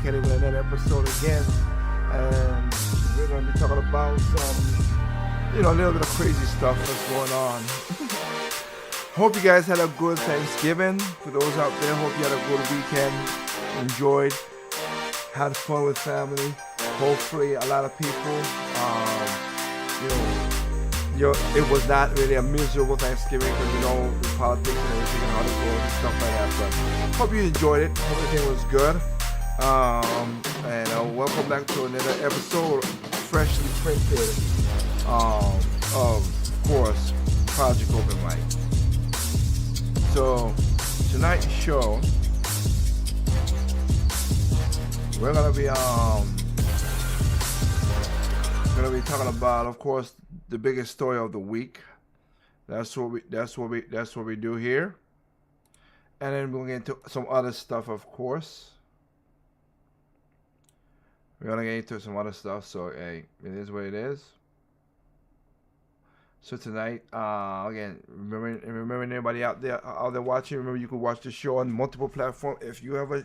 at it with another episode again, and we're going to be talking about some, a little bit of crazy stuff that's going on. Hope you guys had a good Thanksgiving. For those out there, hope you had a good weekend, enjoyed, had fun with family. Hopefully, a lot of people, it was not really a miserable Thanksgiving because the politics and everything and how it goes and stuff like that. But hope you enjoyed it. Hope everything was good. And welcome back to another episode, freshly printed, of course, Project Open Mic. So tonight's show, we're gonna be talking about, of course, the biggest story of the week. That's what we do here. And then we'll get into some other stuff, of course. We're gonna get into some other stuff, so hey, it is what it is. So tonight, again, remember anybody out there watching. Remember, you can watch the show on multiple platforms. Where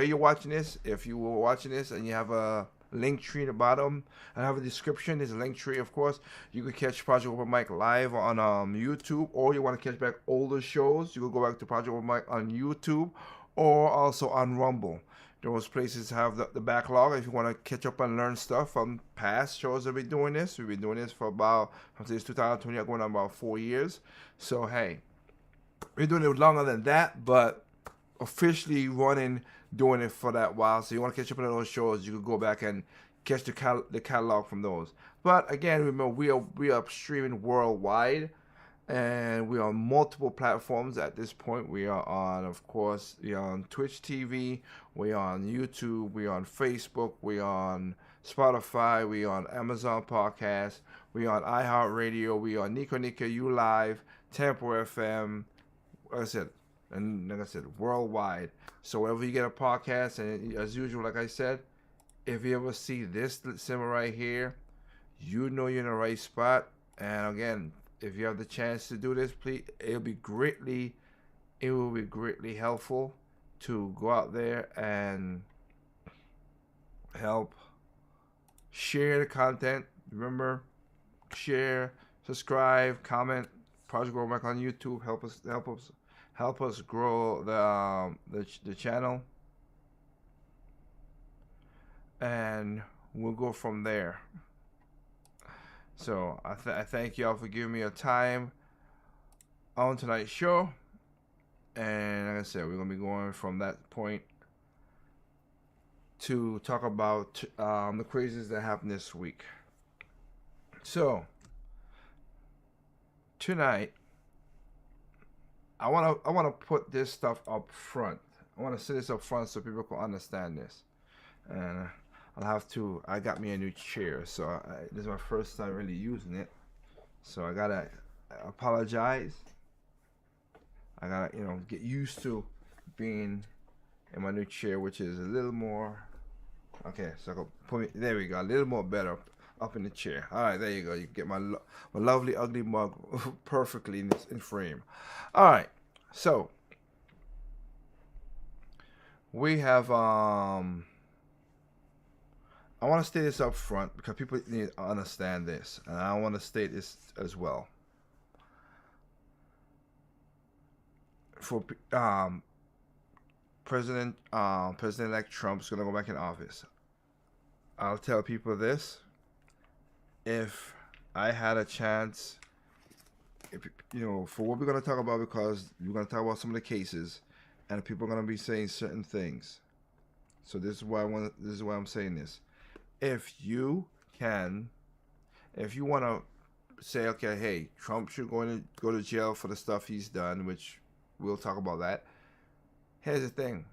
you're watching this, if you were watching this and you have a link tree in the bottom, I have a description. There's a link tree, of course. You can catch Project Open Mic live on YouTube, or you want to catch back older shows, you can go back to Project Open Mic on YouTube, or also on Rumble. Those places have the backlog if you want to catch up and learn stuff from past shows that we've been doing this. We've been doing this for about, since 2020, going on about 4 years. So, hey, we're doing it longer than that, but officially doing it for that while. So you want to catch up on those shows, you can go back and catch the catalog from those. But again, remember, we are streaming worldwide. And we are on multiple platforms at this point. We are on, of course, we are on Twitch TV, we are on YouTube, we are on Facebook, we are on Spotify, we are on Amazon Podcast, we are on iHeartRadio, we are on Nico U Live, Tempo FM, like I said, worldwide. So wherever you get a podcast, and as usual, like I said, if you ever see this symbol right here, you know you're in the right spot. And again, if you have the chance to do this, please, it will be greatly helpful to go out there and help share the content. Remember, share, subscribe, comment. Project Grow Back on YouTube. Help us grow the channel, and we'll go from there. So I thank y'all for giving me your time on tonight's show. And like I said, we're going to be going from that point to talk about the crazies that happened this week. So tonight, I want to put this stuff up front. I want to set this up front so people can understand this. And I got me a new chair, so this is my first time really using it. So I gotta apologize. I gotta, get used to being in my new chair, which is a little more, okay, so I can put me, there we go, a little more better up in the chair. All right, there you go. You get my lovely, ugly mug perfectly in frame. All right, so we have, I want to state this up front because people need to understand this, and I want to state this as well. For President-elect Trump's gonna go back in office. I'll tell people this: if I had a chance, for what we're gonna talk about, because we're gonna talk about some of the cases, and people are gonna be saying certain things. So this is why I'm saying this. If you want to say, okay, hey, Trump should go to jail for the stuff he's done, which we'll talk about that. Here's the thing.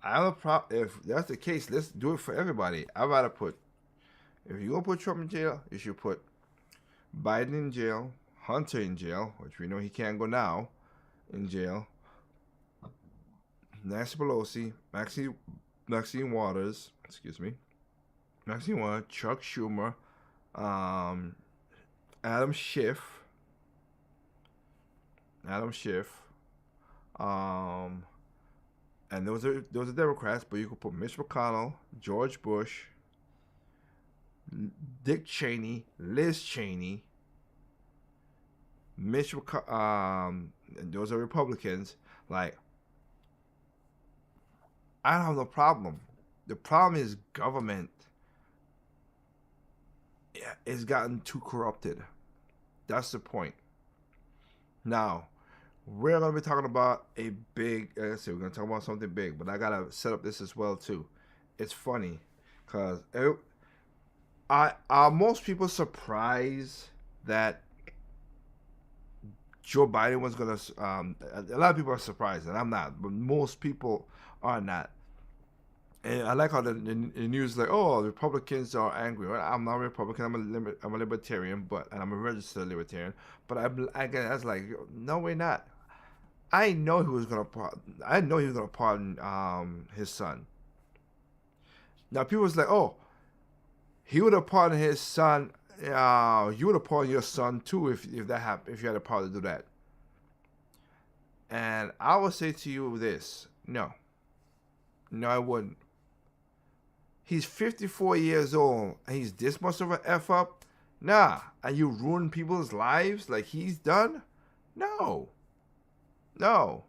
If that's the case, let's do it for everybody. I'd rather if you're going to put Trump in jail, you should put Biden in jail, Hunter in jail, which we know he can't go now, in jail, Nancy Pelosi, Maxine Waters, Chuck Schumer, Adam Schiff, and those are Democrats, but you could put Mitch McConnell, George Bush, Dick Cheney, Liz Cheney, and those are Republicans. Like, I don't have no problem. The problem is government. Yeah, it's gotten too corrupted. That's the point. Now, we're gonna be talking about a big. Like I said, we're gonna talk about something big, but I gotta set up this as well too. It's funny, cause are most people surprised that Joe Biden was gonna? A lot of people are surprised, and I'm not, but most people are not. And I like how the news is like, oh, Republicans are angry. Well, I'm not a Republican. I'm a libertarian, and I'm a registered libertarian. But I guess like, no, we're not. I know he was gonna pardon his son. Now people was like, oh, he would have pardoned his son. You would have pardoned your son too if that happened, if you had the power to do that. And I would say to you this: no, I wouldn't. He's 54 years old and he's this much of an F up? Nah. And you ruin people's lives like he's done? No. No.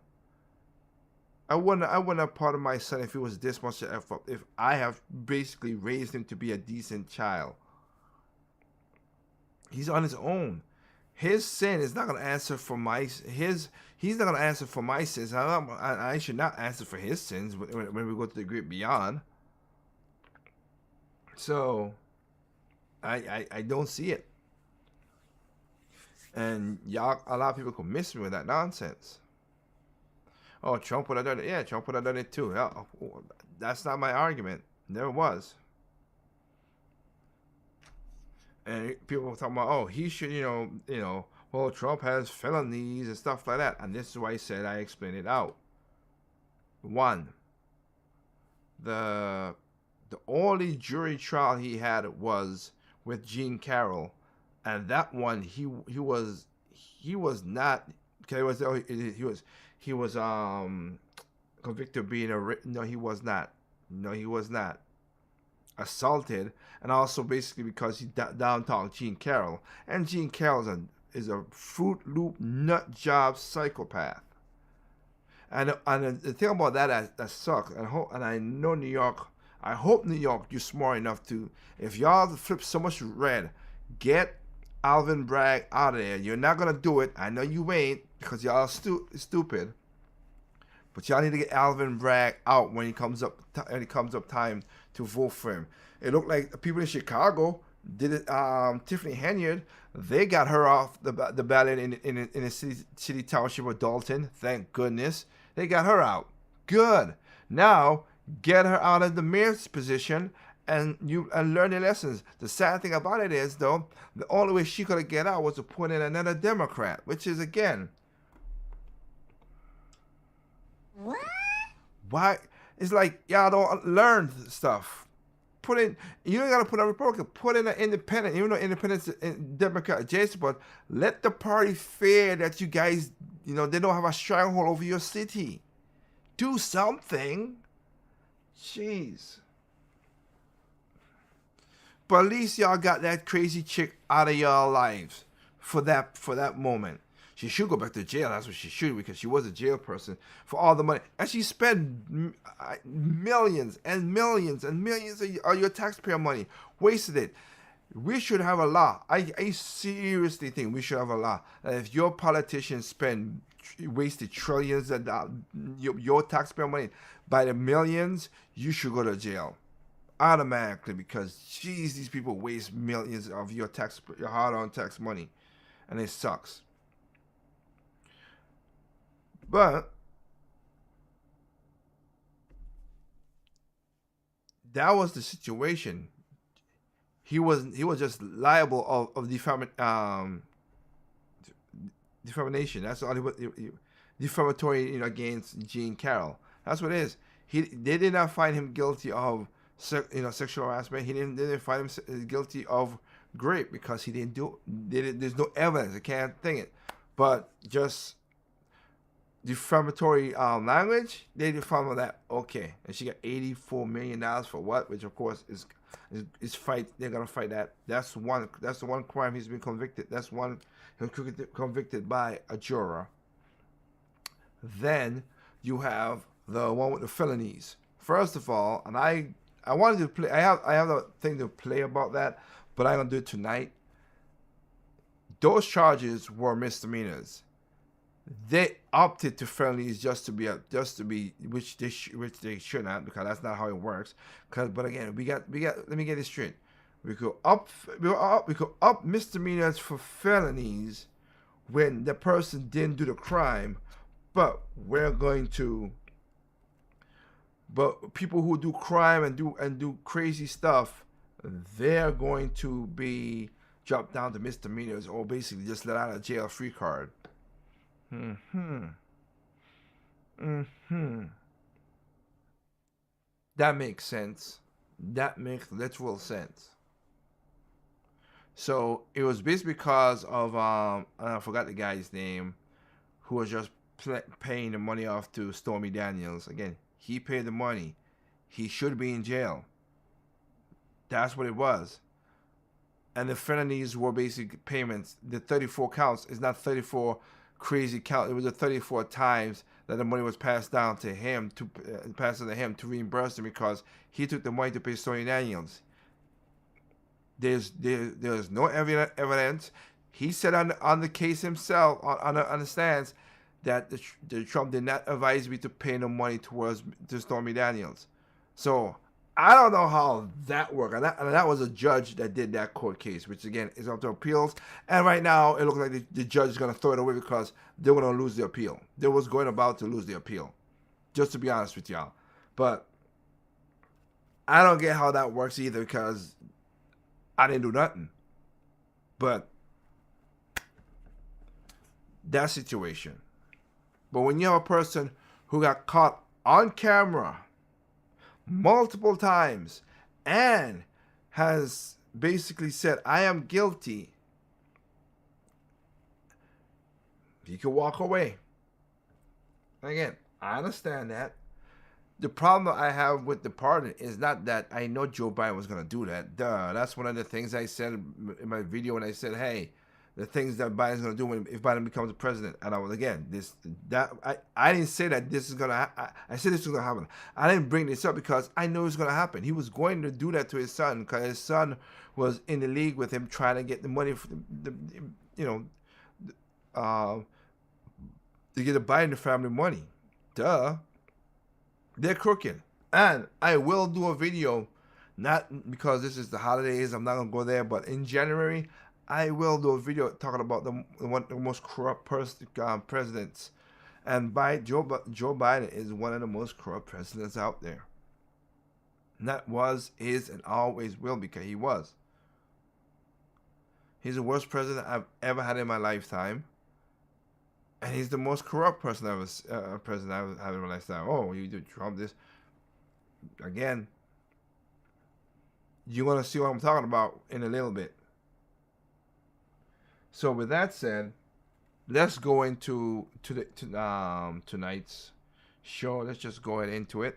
I wouldn't have pardoned my son if he was this much of an F up. If I have basically raised him to be a decent child. He's on his own. His sin is not gonna answer for he's not gonna answer for my sins. I should not answer for his sins when we go to the great beyond. So, I don't see it. And y'all, a lot of people could miss me with that nonsense. Oh, Trump would have done it. Yeah, Trump would have done it too. Yeah, that's not my argument. Never was. And people were talking about, oh, he should, well, Trump has felonies and stuff like that. And this is why I explained it out. One, the only jury trial he had was with Jean Carroll, and that one he was not, okay, he was convicted of being no, he was not assaulted, and also basically because he down talked Jean Carroll, and Jean Carroll is a Fruit Loop nut job psychopath. And the thing about that sucks, and I know New York. I hope New York, you're smart enough to, if y'all flip so much red, get Alvin Bragg out of there. You're not gonna do it. I know you ain't, because y'all stupid. But y'all need to get Alvin Bragg out when it comes up time to vote for him. It looked like the people in Chicago did it. Tiffany Henyard, they got her off the ballot in the city township of Dalton. Thank goodness they got her out. Good. Now get her out of the mayor's position and learn the lessons. The sad thing about it is, though, the only way she could get out was to put in another Democrat, which is, again, what? Why? It's like y'all don't learn stuff. You don't gotta put a Republican. Put in an independent, even though independent's Democrat adjacent, but let the party fear that you guys, they don't have a stronghold over your city. Do something. Jeez. But at least y'all got that crazy chick out of y'all lives for that moment. She should go back to jail. That's what she should, because she was a jail person for all the money. And she spent millions and millions and millions of your taxpayer money. Wasted it. We should have a law. I seriously think we should have a law that if your politicians wasted trillions of your taxpayer money by the millions, you should go to jail automatically, because geez, these people waste millions of your hard-earned tax money, and it sucks. But that was the situation. He was just liable of defamation. That's all he was. Defamatory, against Jean Carroll. That's what it is. They did not find him guilty of sexual harassment. They didn't find him guilty of rape, because he didn't do. There's no evidence. I can't think it. But just defamatory language, they define that. Okay, and she got $84 million for what? Which of course is fight. They're gonna fight that. That's one. That's the one crime he's been convicted. That's one he was convicted by a juror. Then you have the one with the felonies. First of all, and I wanted to play. I have a thing to play about that, but I'm gonna do it tonight. Those charges were misdemeanors. They opted to felonies just to be which they should not, because that's not how it works. But again, we got let me get this straight. We could up misdemeanors for felonies when the person didn't do the crime, but people who do crime and do crazy stuff, they're going to be dropped down to misdemeanors, or basically just let out of jail free card. That makes sense. That makes literal sense. So it was basically because of I forgot the guy's name, who was just paying the money off to Stormy Daniels. Again, he paid the money. He should be in jail. That's what it was. And the felonies were basic payments. The 34 counts is not 34 crazy count. It was the 34 times that the money was passed down to him to reimburse him, because he took the money to pay Stormy Daniels. There's no evidence. He said on the case himself on the stands that the Trump did not advise me to pay no money to Stormy Daniels. So I don't know how that worked. And that was a judge that did that court case, which again is up to appeals. And right now it looks like the judge is going to throw it away because they're going to lose the appeal. They was going about to lose the appeal, just to be honest with y'all. But I don't get how that works either, because I didn't do nothing. But that situation. But when you have a person who got caught on camera multiple times and has basically said, I am guilty, he could walk away. Again, I understand that. The problem I have with the pardon is not that I know Joe Biden was going to do that. That's one of the things I said in my video when I said, hey, the things that Biden's going to do if Biden becomes the president. And I was, again, I didn't say that this is going to I said this was going to happen. I didn't bring this up because I know it's going to happen. He was going to do that to his son, because his son was in the league with him trying to get the money for to get the Biden family money. They're crooked. And I will do a video, not because this is the holidays, I'm not going to go there, but in January, I will do a video talking about the most corrupt presidents. And Joe Biden is one of the most corrupt presidents out there. And that was, is, and always will, because he was. He's the worst president I've ever had in my lifetime. And he's the most corrupt president I've had in my lifetime. Oh, you do Trump this. Again, you're going to see what I'm talking about in a little bit. So with that said, let's go into tonight's show. Let's just go ahead into it.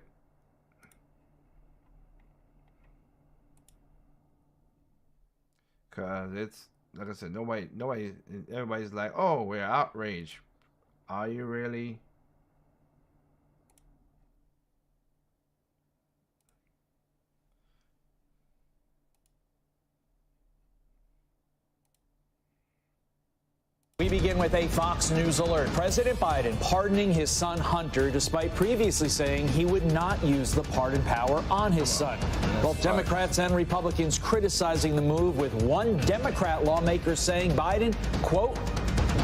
Cause it's like I said, everybody's like, oh, we're outraged. Are you really? We begin with a Fox News alert. President Biden pardoning his son Hunter, despite previously saying he would not use the pardon power on his son. Both Democrats and Republicans criticizing the move, with one Democrat lawmaker saying Biden, quote,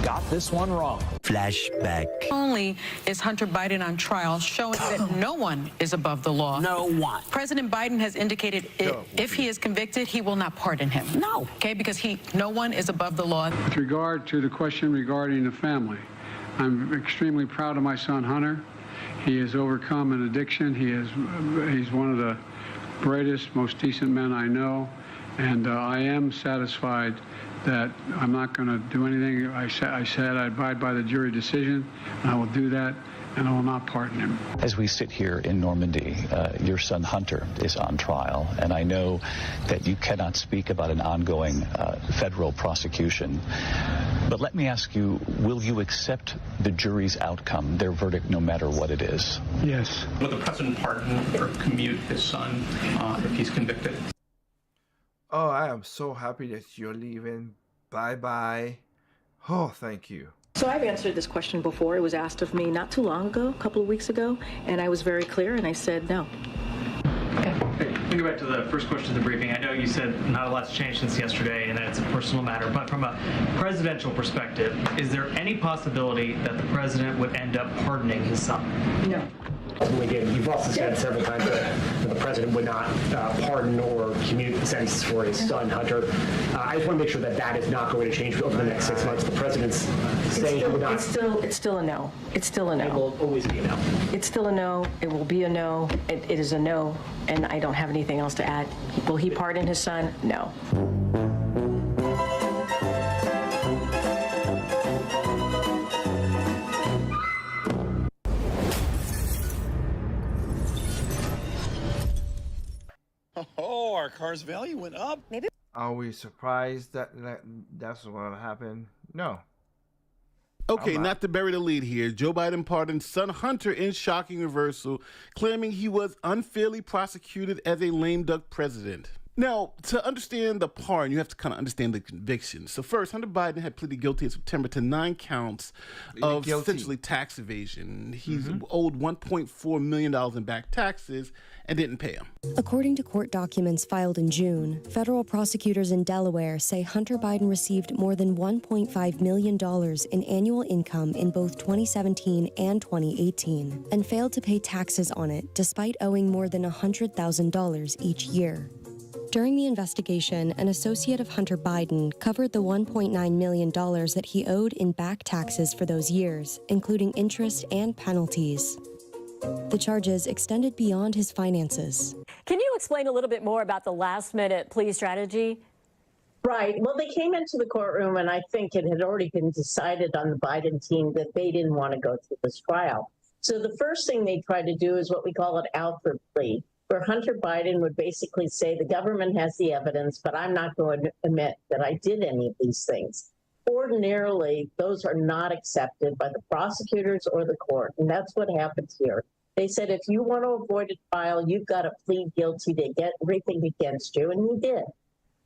got this one wrong. Flashback. Only is Hunter Biden on trial, showing that no one is above the law. No one. President Biden has indicated if he is convicted, he will not pardon him. No. Okay, because no one is above the law. With regard to the question regarding the family, I'm extremely proud of my son Hunter. He has overcome an addiction. He's one of the brightest, most decent men I know, and I am satisfied that I'm not going to do anything. I said I abide by the jury decision, and I will do that, and I will not pardon him. As we sit here in Normandy, your son Hunter is on trial, and I know that you cannot speak about an ongoing federal prosecution. But let me ask you, will you accept the jury's outcome, their verdict, no matter what it is? Yes. Will the president pardon or commute his son if he's convicted? Oh, I am so happy that you're leaving. Bye-bye. Oh, thank you. So I've answered this question before. It was asked of me not too long ago, a couple of weeks ago, and I was very clear, and I said no. Okay. Hey, let me go back to the first question of the briefing. I know you said not a lot's changed since yesterday and that it's a personal matter, but from a presidential perspective, is there any possibility that the president would end up pardoning his son? No. You've also said several times that the president would not pardon or commute the sentences for his son, Hunter. I just want to make sure that that is not going to change over the next 6 months. The president's saying he would not. It's still a no. It's still a no. It will always be a no. It's still a no. It will be a no. It is a no, and I don't have anything else to add. Will he pardon his son? No. Oh, our car's value went up. Maybe. Are we surprised that that's going to happen? No. Okay, not to bury the lead here. Joe Biden pardoned son Hunter in shocking reversal, claiming he was unfairly prosecuted as a lame duck president. Now, to understand the pardon, you have to kind of understand the conviction. So first, Hunter Biden had pleaded guilty in September to 9 counts of essentially tax evasion. He's owed $1.4 million in back taxes and didn't pay them. According to court documents filed in June, federal prosecutors in Delaware say Hunter Biden received more than $1.5 million in annual income in both 2017 and 2018 and failed to pay taxes on it despite owing more than $100,000 each year. During the investigation, an associate of Hunter Biden covered the $1.9 million that he owed in back taxes for those years, including interest and penalties. The charges extended beyond his finances. Can you explain a little bit more about the last-minute plea strategy? Right. Well, they came into the courtroom, and I think it had already been decided on the Biden team that they didn't want to go through this trial. So the first thing they tried to do is what we call an Alford plea, where Hunter Biden would basically say the government has the evidence, but I'm not going to admit that I did any of these things. Ordinarily, those are not accepted by the prosecutors or the court, and that's what happens here. They said, if you want to avoid a trial, you've got to plead guilty to get everything against you, and he did.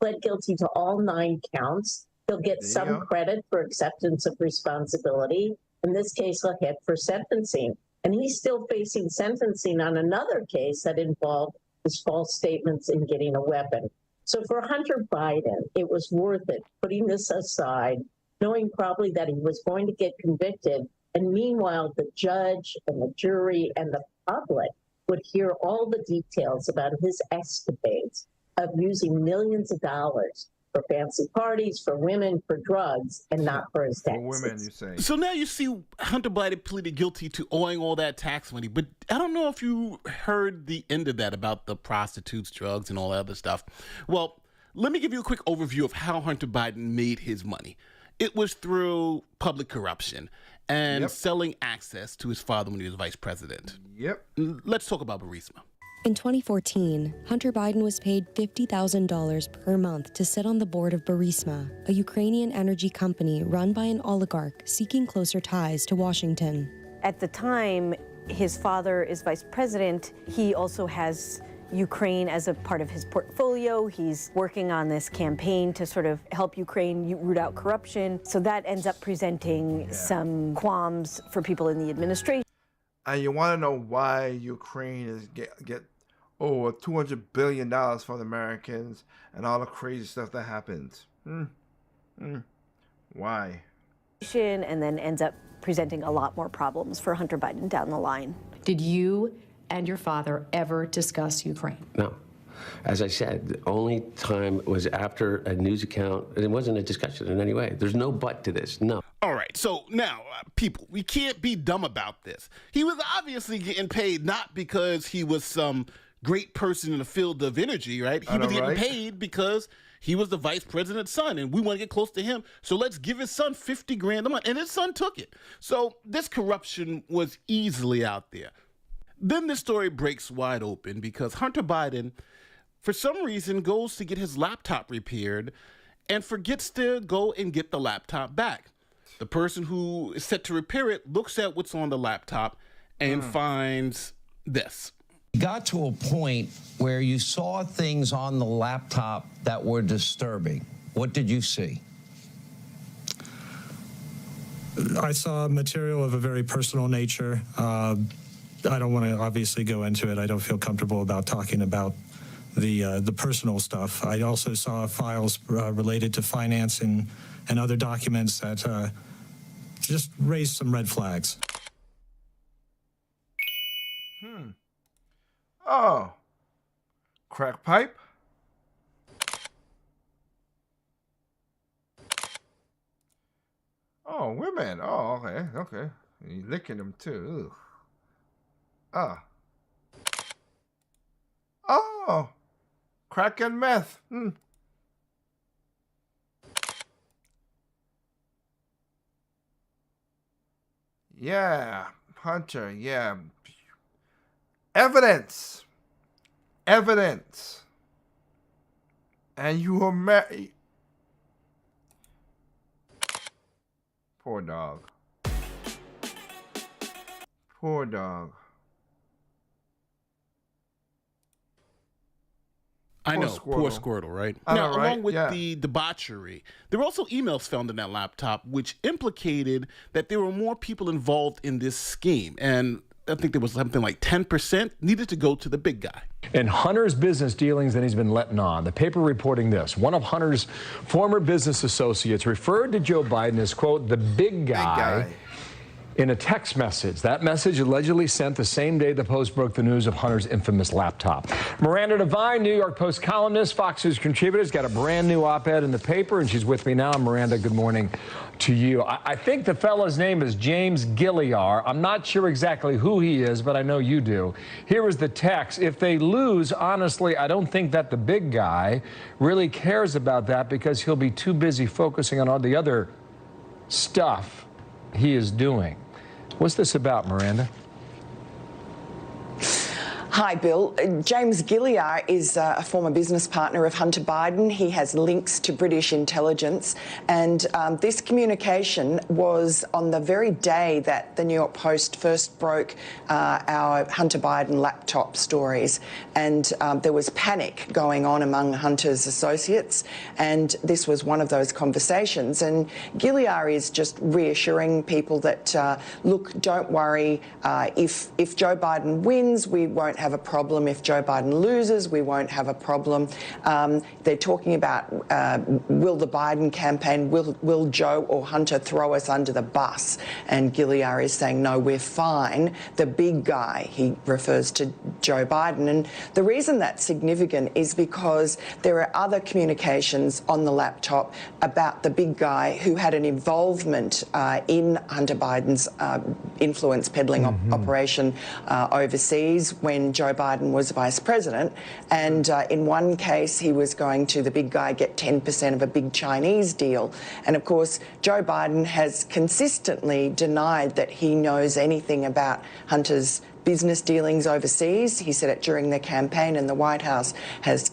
Pled guilty to all 9 counts. He'll get some credit for acceptance of responsibility. In this case, he'll hit for sentencing. And he's still facing sentencing on another case that involved his false statements in getting a weapon. So for Hunter Biden, it was worth it, putting this aside, knowing probably that he was going to get convicted. And meanwhile, the judge and the jury and the public would hear all the details about his escapades of using millions of dollars for fancy parties, for women, for drugs, and not for his taxes. For women, you say. So now you see Hunter Biden pleaded guilty to owing all that tax money, but I don't know if you heard the end of that about the prostitutes, drugs, and all that other stuff. Well, let me give you a quick overview of how Hunter Biden made his money. It was through public corruption and selling access to his father when he was vice president. Let's talk about Burisma. In 2014, Hunter Biden was paid $50,000 per month to sit on the board of Burisma, a Ukrainian energy company run by an oligarch seeking closer ties to Washington. At the time, his father is vice president. He also has Ukraine as a part of his portfolio. He's working on this campaign to sort of help Ukraine root out corruption. So that ends up presenting some qualms for people in the administration. And you want to know why Ukraine is get over $200 billion from the Americans and all the crazy stuff that happens. Why? And then ends up presenting a lot more problems for Hunter Biden down the line. Did you and your father ever discuss Ukraine? No. As I said, the only time was after a news account, and it wasn't a discussion in any way. There's no but to this, no. All right, so now, people, we can't be dumb about this. He was obviously getting paid not because he was some great person in the field of energy, right? He was getting paid because he was the vice president's son, and we want to get close to him, so let's give his son $50,000 a month. And his son took it. So this corruption was easily out there. Then this story breaks wide open because Hunter Biden, for some reason, goes to get his laptop repaired and forgets to go and get the laptop back. The person who is set to repair it looks at what's on the laptop and finds this. Got to a point where you saw things on the laptop that were disturbing. What did you see? I saw material of a very personal nature. I don't want to obviously go into it. I don't feel comfortable about talking about the personal stuff. I also saw files related to finance and other documents that just raised some red flags. Oh. Crack pipe? Oh, women. Oh, okay. Okay. You're licking them too. Ugh. Ah. Oh. Crack and meth. Yeah. Hunter. Yeah. Evidence. Evidence. And you were married. Poor dog. Poor dog. I know, poor Squirtle, right? Now, along with the debauchery, there were also emails found in that laptop which implicated that there were more people involved in this scheme. And I think there was something like 10% needed to go to the big guy. In Hunter's business dealings that he's been letting on, the paper reporting this. One of Hunter's former business associates referred to Joe Biden as, quote, the big guy. In a text message. That message allegedly sent the same day the Post broke the news of Hunter's infamous laptop. Miranda Devine, New York Post columnist, Fox News contributor, has got a brand new op-ed in the paper, and she's with me now. Miranda, good morning to you. I think the fellow's name is James Gilliar. I'm not sure exactly who he is, but I know you do. Here is the text. If they lose, honestly, I don't think that the big guy really cares about that because he'll be too busy focusing on all the other stuff he is doing. What's this about, Miranda? Hi, Bill. James Gilliar is a former business partner of Hunter Biden. He has links to British intelligence. And this communication was on the very day that the New York Post first broke our Hunter Biden laptop stories. And there was panic going on among Hunter's associates. And this was one of those conversations. And Gilliar is just reassuring people that, look, don't worry. If Joe Biden wins, we won't have a problem. If Joe Biden loses, we won't have a problem. They're talking about will the Biden campaign, will Joe or Hunter throw us under the bus? And Gilliar is saying, no, we're fine. The big guy, he refers to Joe Biden. And the reason that's significant is because there are other communications on the laptop about the big guy who had an involvement in Hunter Biden's influence peddling operation overseas when Joe Biden was vice president. And in one case, he was going to, the big guy, get 10% of a big Chinese deal. And of course, Joe Biden has consistently denied that he knows anything about Hunter's business dealings overseas. He said it during the campaign, and the White House has,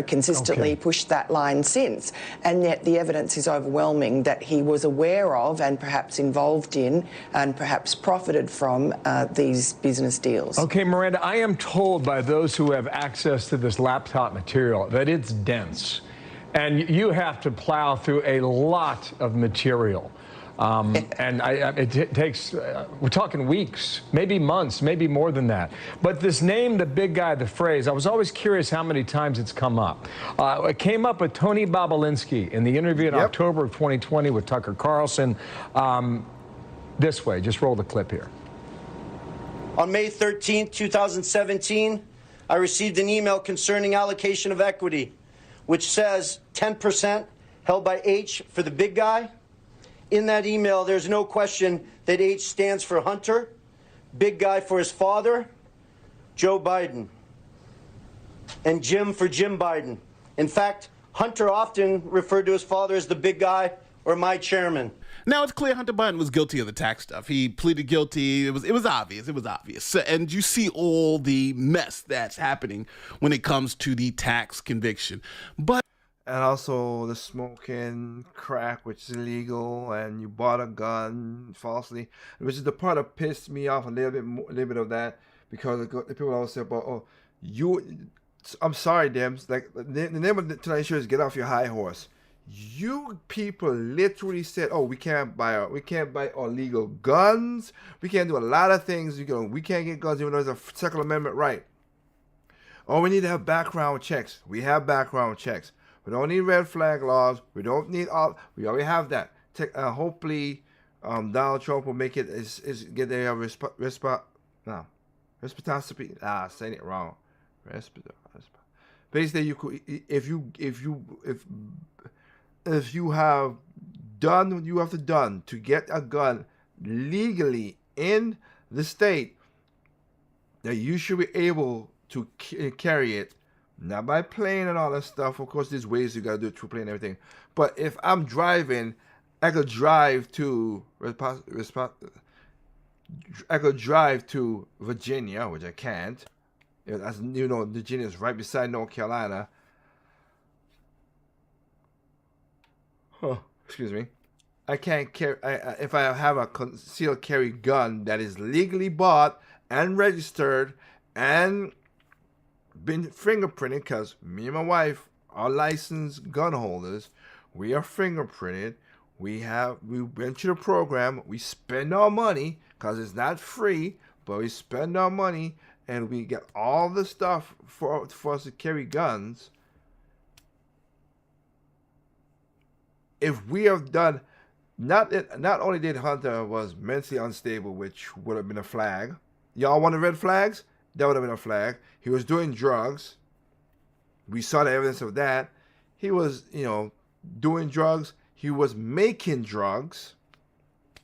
consistently pushed that line since. And yet the evidence is overwhelming that he was aware of and perhaps involved in and perhaps profited from these business deals. Okay, Miranda, I am told by those who have access to this laptop material that it's dense. And you have to plow through a lot of material. And it takes, we're talking weeks, maybe months, maybe more than that. But this name, the big guy, the phrase, I was always curious how many times it's come up. It came up with Tony Bobulinski in the interview in October of 2020 with Tucker Carlson. This way, just roll the clip here. On May 13, 2017, I received an email concerning allocation of equity, which says 10% held by H for the big guy. In that email, there's no question that H stands for Hunter, big guy for his father, Joe Biden, and Jim for Jim Biden. In fact, Hunter often referred to his father as the big guy or my chairman. Now, it's clear Hunter Biden was guilty of the tax stuff. He pleaded guilty. It was obvious. It was obvious. So, and you see all the mess that's happening when it comes to the tax conviction. But and also the smoking crack, which is illegal, and you bought a gun falsely, which is the part that pissed me off a little bit of that, because the people always say about, oh, I'm sorry, Dems. Like the name of tonight's show is "Get Off Your High Horse." You people literally said, "Oh, we can't buy illegal guns. We can't do a lot of things. We can't get guns even though there's a Second Amendment right. Oh, we need to have background checks. We have background checks. We don't need red flag laws. We don't need all. We already have that. Hopefully, Donald Trump will make it get their responsibility. Saying it wrong. Basically, you could if you have done what you have to done to get a gun legally in the state, that you should be able to carry it, not by plane and all that stuff. Of course, there's ways you gotta do it through plane and everything. But if I'm driving, I could drive to Virginia, which I can't. As you know, Virginia is right beside North Carolina. Excuse me. I can't carry. If I have a concealed carry gun that is legally bought and registered and been fingerprinted, because me and my wife are licensed gun holders. We are fingerprinted. We went to the program. We spend our money because it's not free, but we spend our money and we get all the stuff for us to carry guns. If we have done, not only did Hunter was mentally unstable, which would have been a flag. Y'all want the red flags? That would have been a flag. He was doing drugs. We saw the evidence of that. He was, doing drugs. He was making drugs.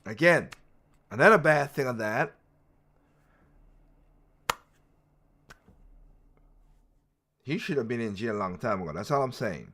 Again, another bad thing of that. He should have been in jail a long time ago. That's all I'm saying.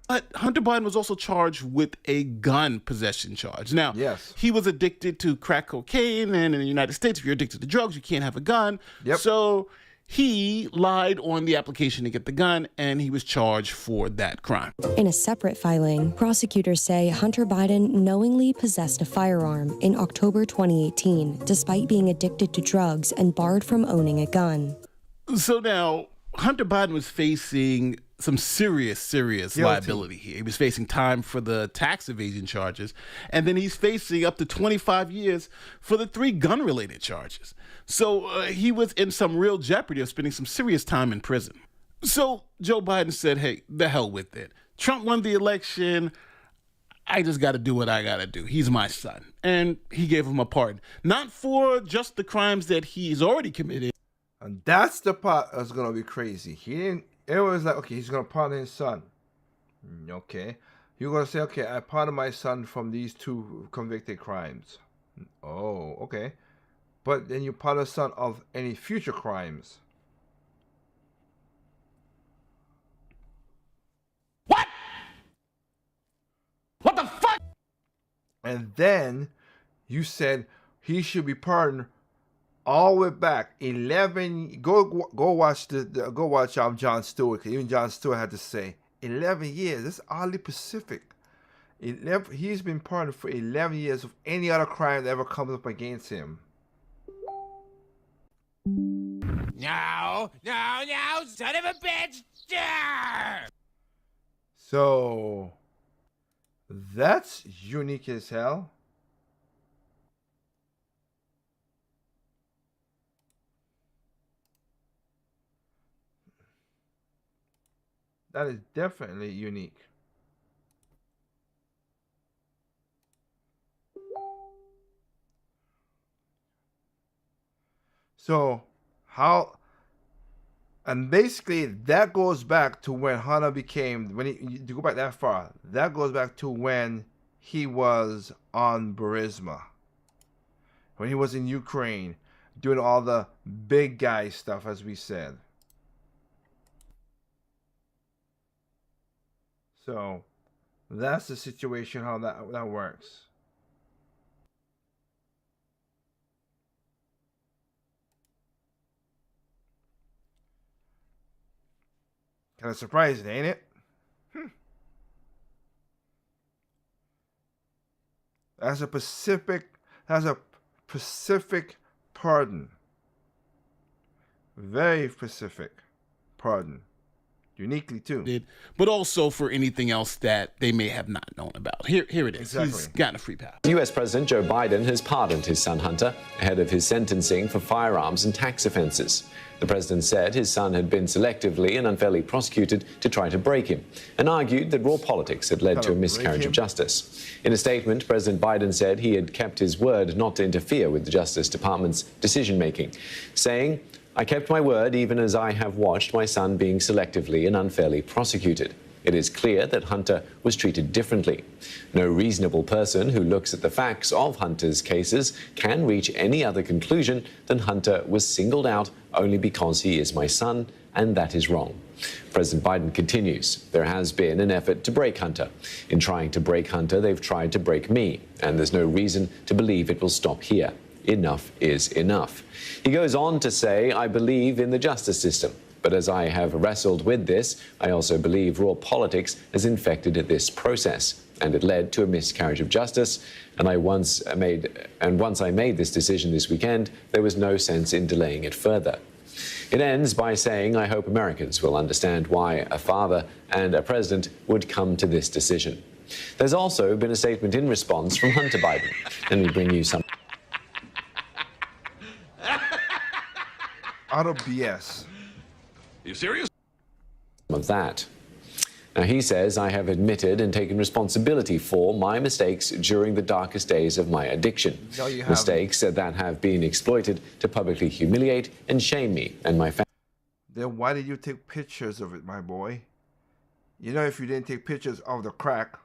But Hunter Biden was also charged with a gun possession charge. Now, yes, he was addicted to crack cocaine, and in the United States, if you're addicted to drugs, you can't have a gun. Yep. So he lied on the application to get the gun, and he was charged for that crime. In a separate filing, prosecutors say Hunter Biden knowingly possessed a firearm in October 2018, despite being addicted to drugs and barred from owning a gun. So now, Hunter Biden was facing some serious liability here. He was facing time for the tax evasion charges, and then he's facing up to 25 years for the 3 gun-related charges. So he was in some real jeopardy of spending some serious time in prison. So Joe Biden said, hey, the hell with it. Trump won the election. I just got to do what I got to do. He's my son. And he gave him a pardon. Not for just the crimes that he's already committed. And that's the part that's going to be crazy. It was like, okay, he's going to pardon his son. Okay. You're going to say, okay, I pardon my son from these 2 convicted crimes. Oh, okay. But then you pardon his son of any future crimes. What? What the fuck? And then you said he should be pardoned all the way back 11. Go watch Jon Stewart. Even Jon Stewart had to say 11 years. That's oddly specific. He's been pardoned for 11 years of any other crime that ever comes up against him. No, son of a bitch! So that's unique as hell. That is definitely unique. So and basically that goes back to when Hunter became, you go back that far, that goes back to when he was on Burisma, when he was in Ukraine, doing all the big guy stuff, as we said. So that's the situation, how that works. Kind of surprising, ain't it? That's a Pacific pardon. Very Pacific pardon. Uniquely too. But also for anything else that they may have not known about. Here it is. Exactly. He's gotten a free pass. U.S. President Joe Biden has pardoned his son Hunter ahead of his sentencing for firearms and tax offenses. The president said his son had been selectively and unfairly prosecuted to try to break him, and argued that raw politics had led to a miscarriage of justice. In a statement, President Biden said he had kept his word not to interfere with the Justice Department's decision-making, saying, "I kept my word even as I have watched my son being selectively and unfairly prosecuted. It is clear that Hunter was treated differently. No reasonable person who looks at the facts of Hunter's cases can reach any other conclusion than Hunter was singled out only because he is my son, and that is wrong." President Biden continues, "There has been an effort to break Hunter. In trying to break Hunter, they've tried to break me, and there's no reason to believe it will stop here. Enough is enough." He goes on to say, "I believe in the justice system. But as I have wrestled with this, I also believe raw politics has infected this process, and it led to a miscarriage of justice. And once I made this decision this weekend, there was no sense in delaying it further." It ends by saying, "I hope Americans will understand why a father and a president would come to this decision." There's also been a statement in response from Hunter Biden. Let me bring you some. Out of BS. Are you serious? Of that. Now, he says, "I have admitted and taken responsibility for my mistakes during the darkest days of my addiction. No, you haven't. Mistakes that have been exploited to publicly humiliate and shame me and my family." Then why did you take pictures of it, my boy? You know, if you didn't take pictures of the crack,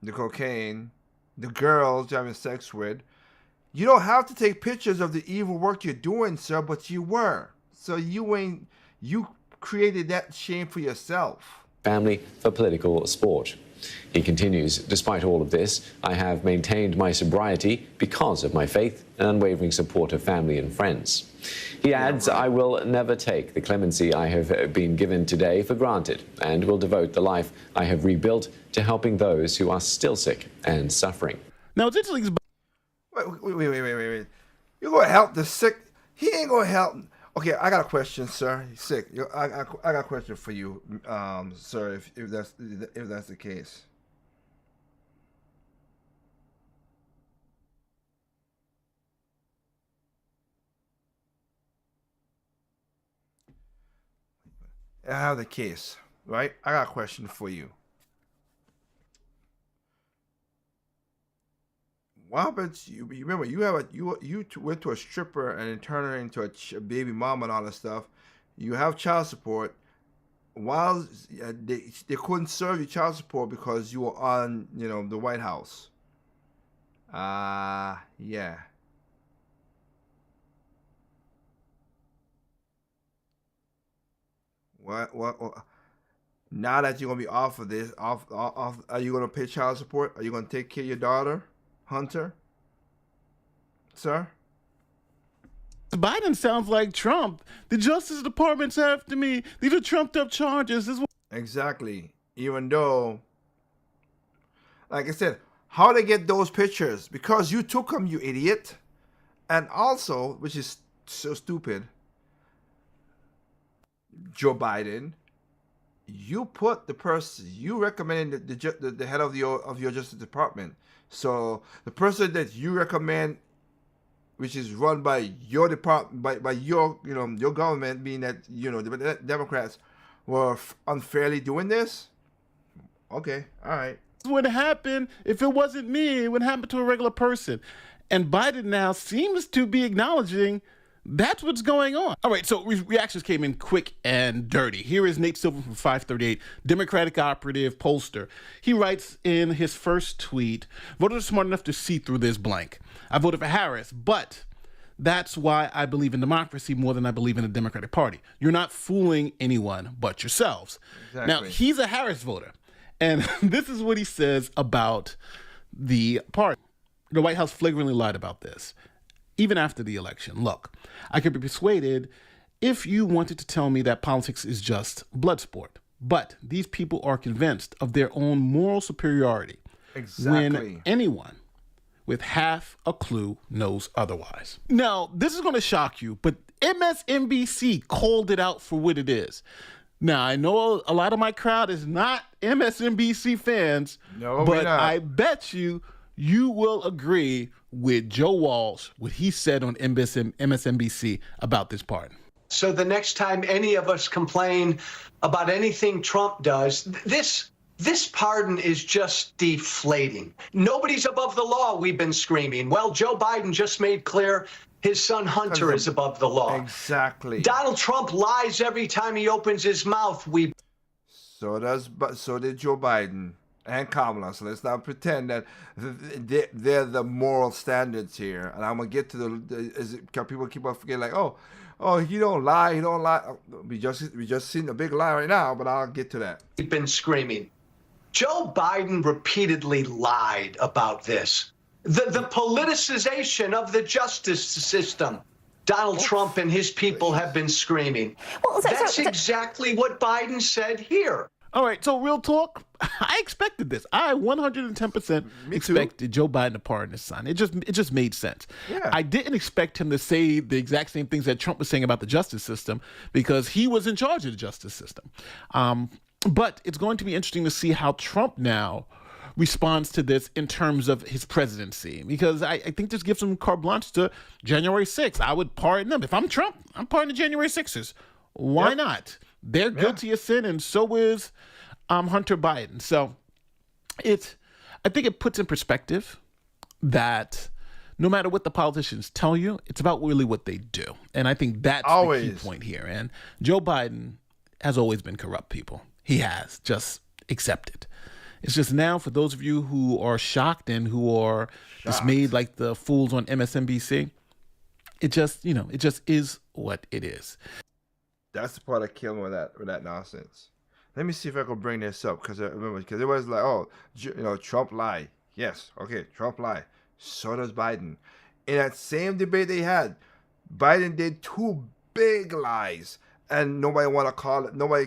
the cocaine, the girls you're having sex with, you don't have to take pictures of the evil work you're doing, sir, but you were. So you created that shame for yourself. Family for political sport. He continues, "Despite all of this, I have maintained my sobriety because of my faith and unwavering support of family and friends." He adds, "I will never take the clemency I have been given today for granted, and will devote the life I have rebuilt to helping those who are still sick and suffering." Now, it's interesting. Wait. You're going to help the sick? He ain't going to help. Okay, I got a question, sir. He's sick. I got a question for you, sir, if that's the case. I have the case, right? I got a question for you. What happens? You remember you went to a stripper and then turned her into a baby mama and all that stuff. You have child support. While they couldn't serve you child support because you were on the White House. Yeah. What? Now that you're gonna be off of this, off, are you gonna pay child support? Are you gonna take care of your daughter, Hunter? Sir? Biden sounds like Trump. The Justice Department's after me. These are trumped up charges. Exactly. Even though, like I said, how they get those pictures? Because you took them, you idiot. And also, which is so stupid, Joe Biden, you put the person you recommended the head of your Justice Department. So the person that you recommend, which is run by your department, by your your government, being that the Democrats were unfairly doing this. Okay, all right. This would happen if it wasn't me. It would happen to a regular person. And Biden now seems to be acknowledging that's what's going on. All right, so reactions came in quick and dirty. Here is Nate Silver from 538, Democratic operative pollster. He writes in his first tweet, "Voters are smart enough to see through this blank. I voted for Harris, but that's why I believe in democracy more than I believe in the Democratic Party. You're not fooling anyone but yourselves." Exactly. Now, he's a Harris voter. And this is what he says about the pardon. The White House flagrantly lied about this, even after the election. Look, I could be persuaded if you wanted to tell me that politics is just blood sport. But these people are convinced of their own moral superiority. Exactly. When anyone with half a clue knows otherwise. Now, this is going to shock you, but MSNBC called it out for what it is. Now, I know a lot of my crowd is not MSNBC fans, but I bet you will agree with Joe Walsh, what he said on MSNBC about this pardon. So the next time any of us complain about anything Trump does, this pardon is just deflating. Nobody's above the law, we've been screaming. Well, Joe Biden just made clear his son Hunter is above the law. Exactly. Donald Trump lies every time he opens his mouth. So did Joe Biden and Kamala. So let's not pretend that they're the moral standards here. And I'm gonna get to people keep on forgetting like, oh, he don't lie. We just seen a big lie right now, but I'll get to that. We've been screaming. Joe Biden repeatedly lied about this. The politicization of the justice system. Donald Trump and his people have been screaming. That's exactly what Biden said here. All right, so real talk, I expected this. I 110% expected Joe Biden to pardon his son. It just made sense. Yeah. I didn't expect him to say the exact same things that Trump was saying about the justice system because he was in charge of the justice system. But it's going to be interesting to see how Trump now responds to this in terms of his presidency, because I think this gives him carte blanche to January 6th. I would pardon them. If I'm Trump, I'm pardoning the January 6ers. Why not? They're guilty of sin, and so is Hunter Biden. So I think it puts in perspective that no matter what the politicians tell you, it's about really what they do. And I think that's the key point here. And Joe Biden has always been corrupt, people. He has. Just accept it. It's just now for those of you who are shocked and who are dismayed like the fools on MSNBC, it just is what it is. That's the part I kill me with that nonsense. Let me see if I can bring this up because it was like, Trump lied. Yes, okay, Trump lied. So does Biden. In that same debate they had, Biden did 2 big lies, and nobody want to call it. Nobody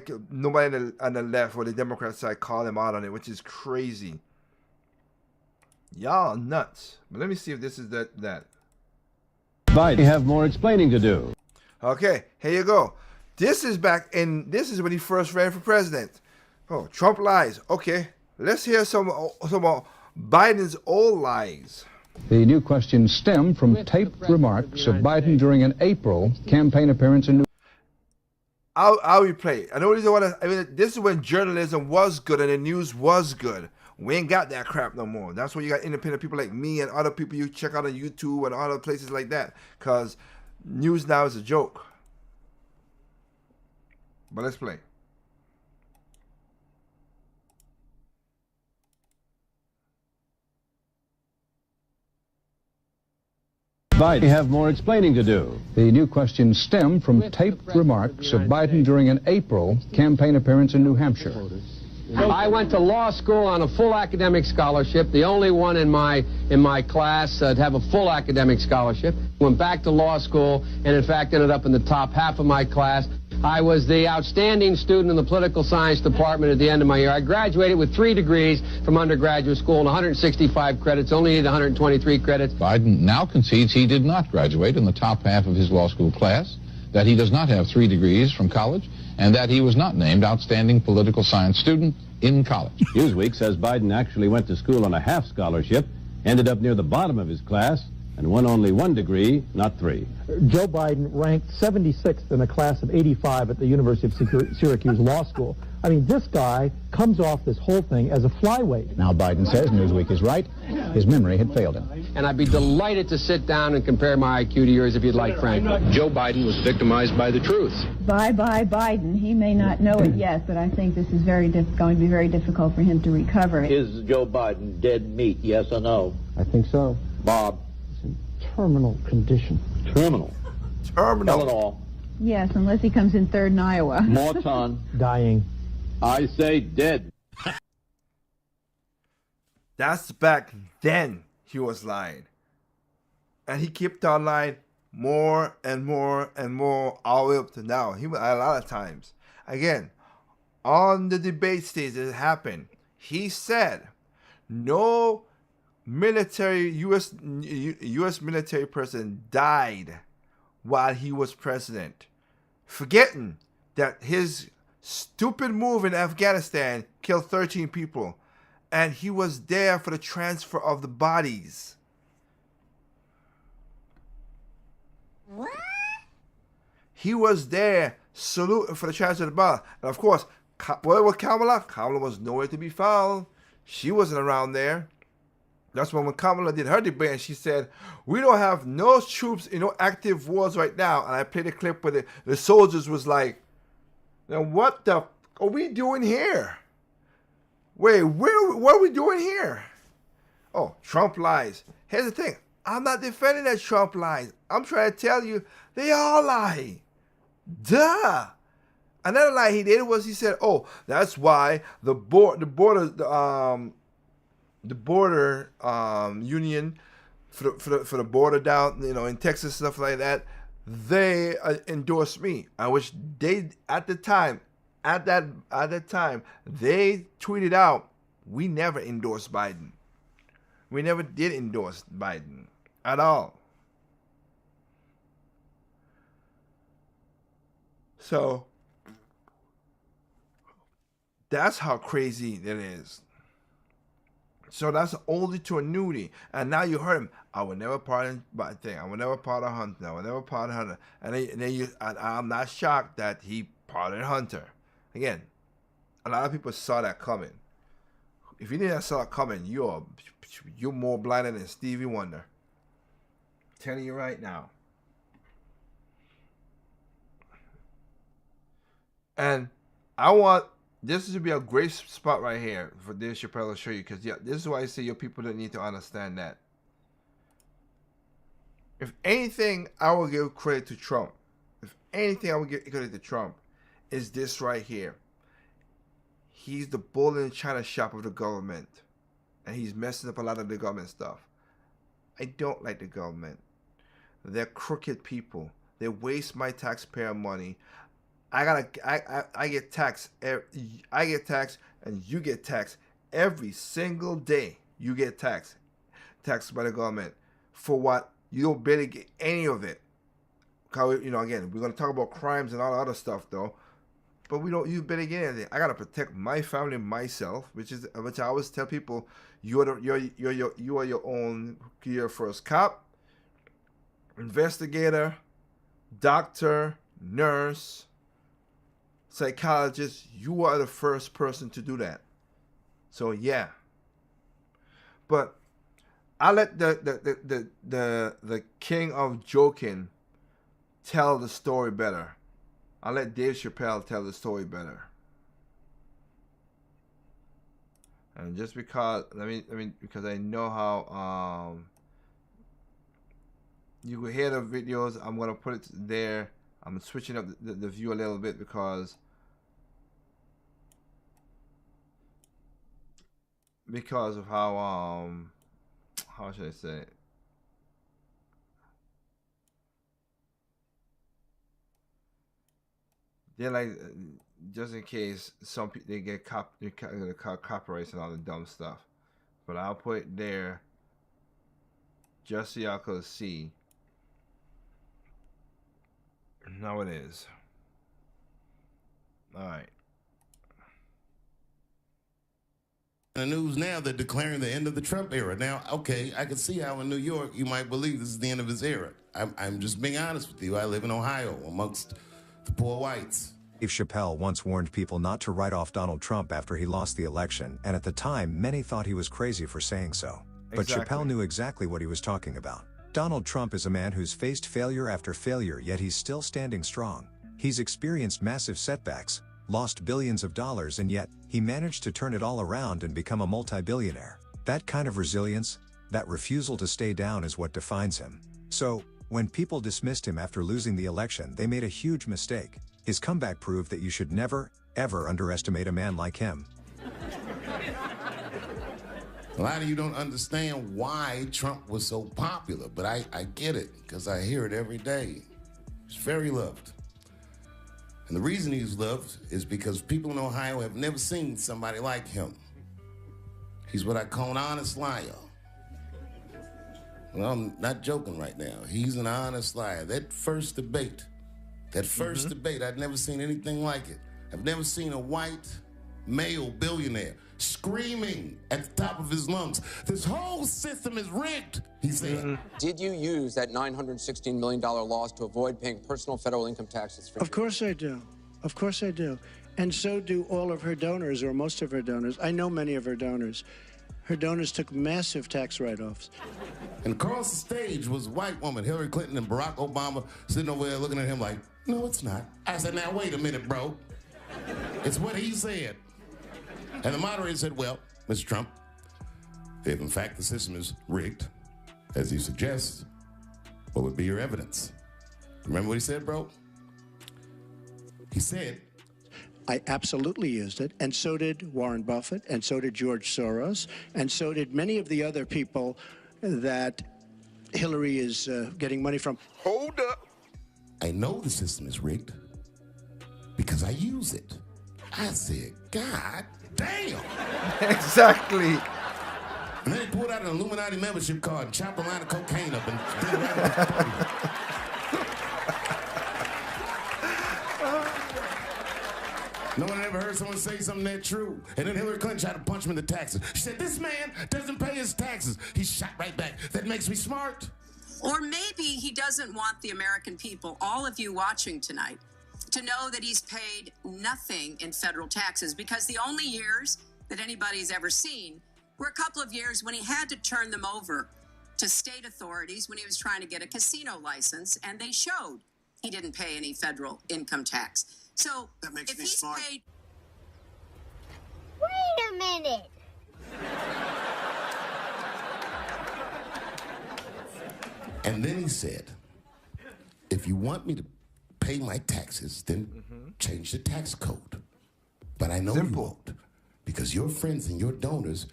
on the left or the Democrat side call him out on it, which is crazy. Y'all nuts. But let me see if this is that. Biden have more explaining to do. Okay, here you go. This is when he first ran for president. Oh, Trump lies. Okay, let's hear some of Biden's old lies. The new questions stem from taped remarks of Biden during an April campaign appearance in New York. I'll replay it. I know this is when journalism was good and the news was good. We ain't got that crap no more. That's why you got independent people like me and other people you check out on YouTube and other places like that. Because news now is a joke. But let's play. Biden have more explaining to do. The new questions stem from taped remarks of Biden during an April campaign appearance in New Hampshire. I went to law school on a full academic scholarship, the only one in my class to have a full academic scholarship. Went back to law school and in fact ended up in the top half of my class. I was the outstanding student in the political science department at the end of my year. I graduated with 3 degrees from undergraduate school and 165 credits, only needed 123 credits. Biden now concedes he did not graduate in the top half of his law school class, that he does not have 3 degrees from college, and that he was not named outstanding political science student in college. Newsweek says Biden actually went to school on a half scholarship, ended up near the bottom of his class, and won only 1 degree, not 3. Joe Biden ranked 76th in a class of 85 at the University of Syracuse Law School. I mean, this guy comes off this whole thing as a flyweight. Now Biden says Newsweek is right. His memory had failed him. And I'd be delighted to sit down and compare my IQ to yours if you'd like, Frank. Joe Biden was victimized by the truth. Bye Biden. He may not know it yet, but I think this is going to be very difficult for him to recover. Is Joe Biden dead meat, yes or no? I think so. Bob? Terminal condition. Terminal? Eleanor? Yes, unless he comes in third in Iowa. Morton? Dying. I say dead. That's back then he was lying. And he kept on lying more and more and more all the way up to now. He a lot of times. Again, on the debate stage that happened, he said no military U.S. military person died while he was president, forgetting that his stupid move in Afghanistan killed 13 people, and he was there for the transfer of the bodies. What? He was there saluting for the transfer of the bodies. And of course, where was Kamala? Kamala was nowhere to be found. She wasn't around there. That's when Kamala did her debate and she said, we don't have no troops in no active wars right now. And I played a clip where the soldiers was like, now what the are we doing here? Wait, what are we doing here? Oh, Trump lies. Here's the thing. I'm not defending that Trump lies. I'm trying to tell you, they all lie. Duh. Another lie he did was he said, oh, that's why the border union for the border down, in Texas, stuff like that, they endorsed me. I wish they at the time they tweeted out, we never endorsed Biden. We never did endorse Biden at all. So that's how crazy it is. So that's only to a nudie. And now you heard him. I will never pardon Biden. I will never pardon Hunter. I will never pardon Hunter. And I'm not shocked that he pardoned Hunter. Again, a lot of people saw that coming. If you didn't saw it coming, you're more blinded than Stevie Wonder. I'm telling you right now. And I want this to be a great spot right here for Dave Chappelle to show you, because this is why I say your people don't need to understand that. If anything, I will give credit to Trump. If anything, I will give credit to Trump. Is this right here? He's the bull in the china shop of the government, and he's messing up a lot of the government stuff. I don't like the government. They're crooked people. They waste my taxpayer money. I get taxed. I get taxed, and you get taxed every single day. You get taxed by the government for what? You don't barely get any of it. Again, we're gonna talk about crimes and all the other stuff though, but you barely get anything. I gotta protect my family, myself, which I always tell people: you are your own. You're first cop, investigator, doctor, nurse, psychologist. You are the first person to do that. So yeah. But I let the king of joking tell the story better. I let Dave Chappelle tell the story better. And just because because I know how you will hear the videos, I'm gonna put it there. I'm switching up the view a little bit because of how should I say it? They're like, just in case some people they get copyrights and all the dumb stuff, but I'll put it there just so y'all can see. Now it is. All right. The news now, they're declaring the end of the Trump era. Now, okay, I can see how in New York you might believe this is the end of his era. I'm just being honest with you. I live in Ohio amongst the poor whites. Dave Chappelle once warned people not to write off Donald Trump after he lost the election, and at the time, many thought he was crazy for saying so. But Chappelle knew exactly what he was talking about. Donald Trump is a man who's faced failure after failure, yet he's still standing strong. He's experienced massive setbacks, lost billions of dollars, and yet, he managed to turn it all around and become a multi-billionaire. That kind of resilience, that refusal to stay down is what defines him. So, when people dismissed him after losing the election, they made a huge mistake. His comeback proved that you should never, ever underestimate a man like him. A lot of you don't understand why Trump was so popular, but I get it, because I hear it every day. He's very loved. And the reason he's loved is because people in Ohio have never seen somebody like him. He's what I call an honest liar. Well, I'm not joking right now. He's an honest liar. That first debate, I'd never seen anything like it. I've never seen a white male billionaire screaming at the top of his lungs, "This whole system is rigged," he said. Did you use that $916 million loss to avoid paying personal federal income taxes? Of course I do. Of course I do. And so do all of her donors, or most of her donors. I know many of her donors. Her donors took massive tax write-offs. And across the stage was a white woman, Hillary Clinton and Barack Obama, sitting over there looking at him like, "No, it's not." I said, "Now, wait a minute, bro. It's what he said." And the moderator said, "Well, Mr. Trump, if in fact the system is rigged, as you suggest, what would be your evidence?" Remember what he said, bro? He said, I absolutely used it, and so did Warren Buffett, and so did George Soros, and so did many of the other people that Hillary is getting money from. Hold up. I know the system is rigged because I use it. I said, God damn. Exactly. And then he pulled out an Illuminati membership card and chopped a line of cocaine up and did it right on the podium. No one ever heard someone say something that true. And then Hillary Clinton tried to punch him in the taxes. She said, "This man doesn't pay his taxes." He shot right back. That makes me smart. Or maybe he doesn't want the American people, all of you watching tonight, to know that he's paid nothing in federal taxes, because the only years that anybody's ever seen were a couple of years when he had to turn them over to state authorities when he was trying to get a casino license, and they showed he didn't pay any federal income tax. So that makes if me he's smart. paid... Wait a minute. And then he said, "If you want me to pay my taxes, then change the tax code. But I know you won't, because your friends and your donors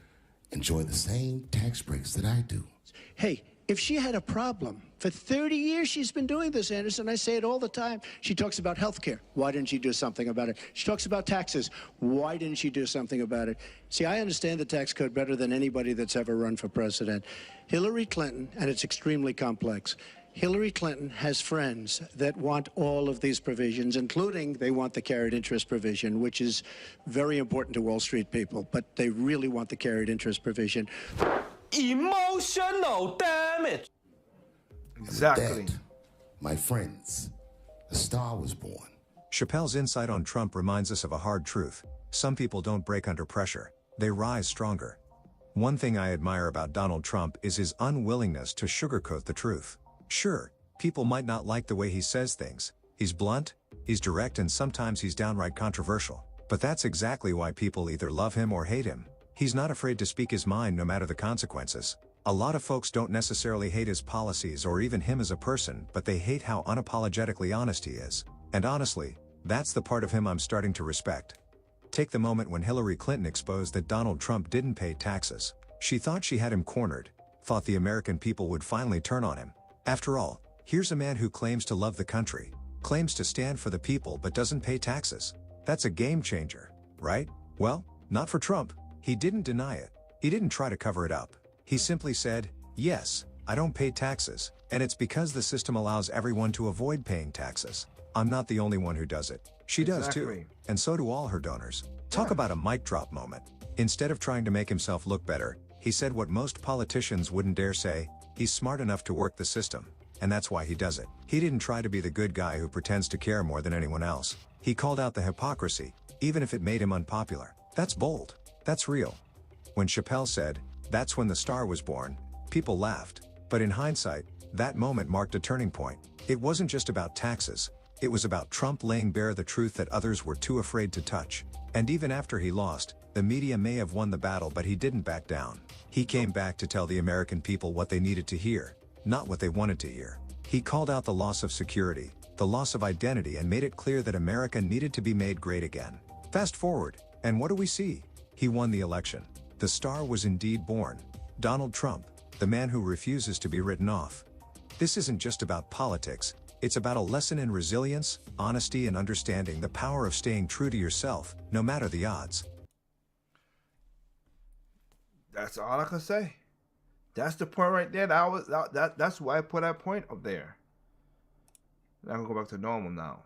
enjoy the same tax breaks that I do." Hey, if she had a problem, for 30 years she's been doing this, Anderson. I say it all the time. She talks about health care. Why didn't she do something about it? She talks about taxes. Why didn't she do something about it? See, I understand the tax code better than anybody that's ever run for president. Hillary Clinton, and it's extremely complex, Hillary Clinton has friends that want all of these provisions, including they want the carried interest provision, which is very important to Wall Street people, but they really want the carried interest provision. Emotional damage. Exactly. With that, my friends, a star was born. Chappelle's insight on Trump reminds us of a hard truth. Some people don't break under pressure. They rise stronger. One thing I admire about Donald Trump is his unwillingness to sugarcoat the truth. Sure, people might not like the way he says things. He's blunt, he's direct, and sometimes he's downright controversial. But that's exactly why people either love him or hate him. He's not afraid to speak his mind no matter the consequences. A lot of folks don't necessarily hate his policies or even him as a person, but they hate how unapologetically honest he is. And honestly, that's the part of him I'm starting to respect. Take the moment when Hillary Clinton exposed that Donald Trump didn't pay taxes. She thought she had him cornered, thought the American people would finally turn on him. After all, here's a man who claims to love the country, claims to stand for the people but doesn't pay taxes. That's a game changer, right? Well, not for Trump. He didn't deny it. He didn't try to cover it up. He simply said, "Yes, I don't pay taxes, and it's because the system allows everyone to avoid paying taxes. I'm not the only one who does it. She does too, and so do all her donors." Talk about a mic drop moment. Instead of trying to make himself look better, he said what most politicians wouldn't dare say: he's smart enough to work the system, and that's why he does it. He didn't try to be the good guy who pretends to care more than anyone else. He called out the hypocrisy, even if it made him unpopular. That's bold. That's real. When Chappelle said, "That's when the star was born," people laughed. But in hindsight, that moment marked a turning point. It wasn't just about taxes. It was about Trump laying bare the truth that others were too afraid to touch. And even after he lost, the media may have won the battle, but he didn't back down. He came back to tell the American people what they needed to hear, not what they wanted to hear. He called out the loss of security, the loss of identity, and made it clear that America needed to be made great again. Fast forward, and what do we see? He won the election. The star was indeed born. Donald Trump, the man who refuses to be written off. This isn't just about politics, it's about a lesson in resilience, honesty, and understanding the power of staying true to yourself, no matter the odds. That's all I can say. That's the point right there. That's why I put that point up there. Now I'm gonna go back to normal now.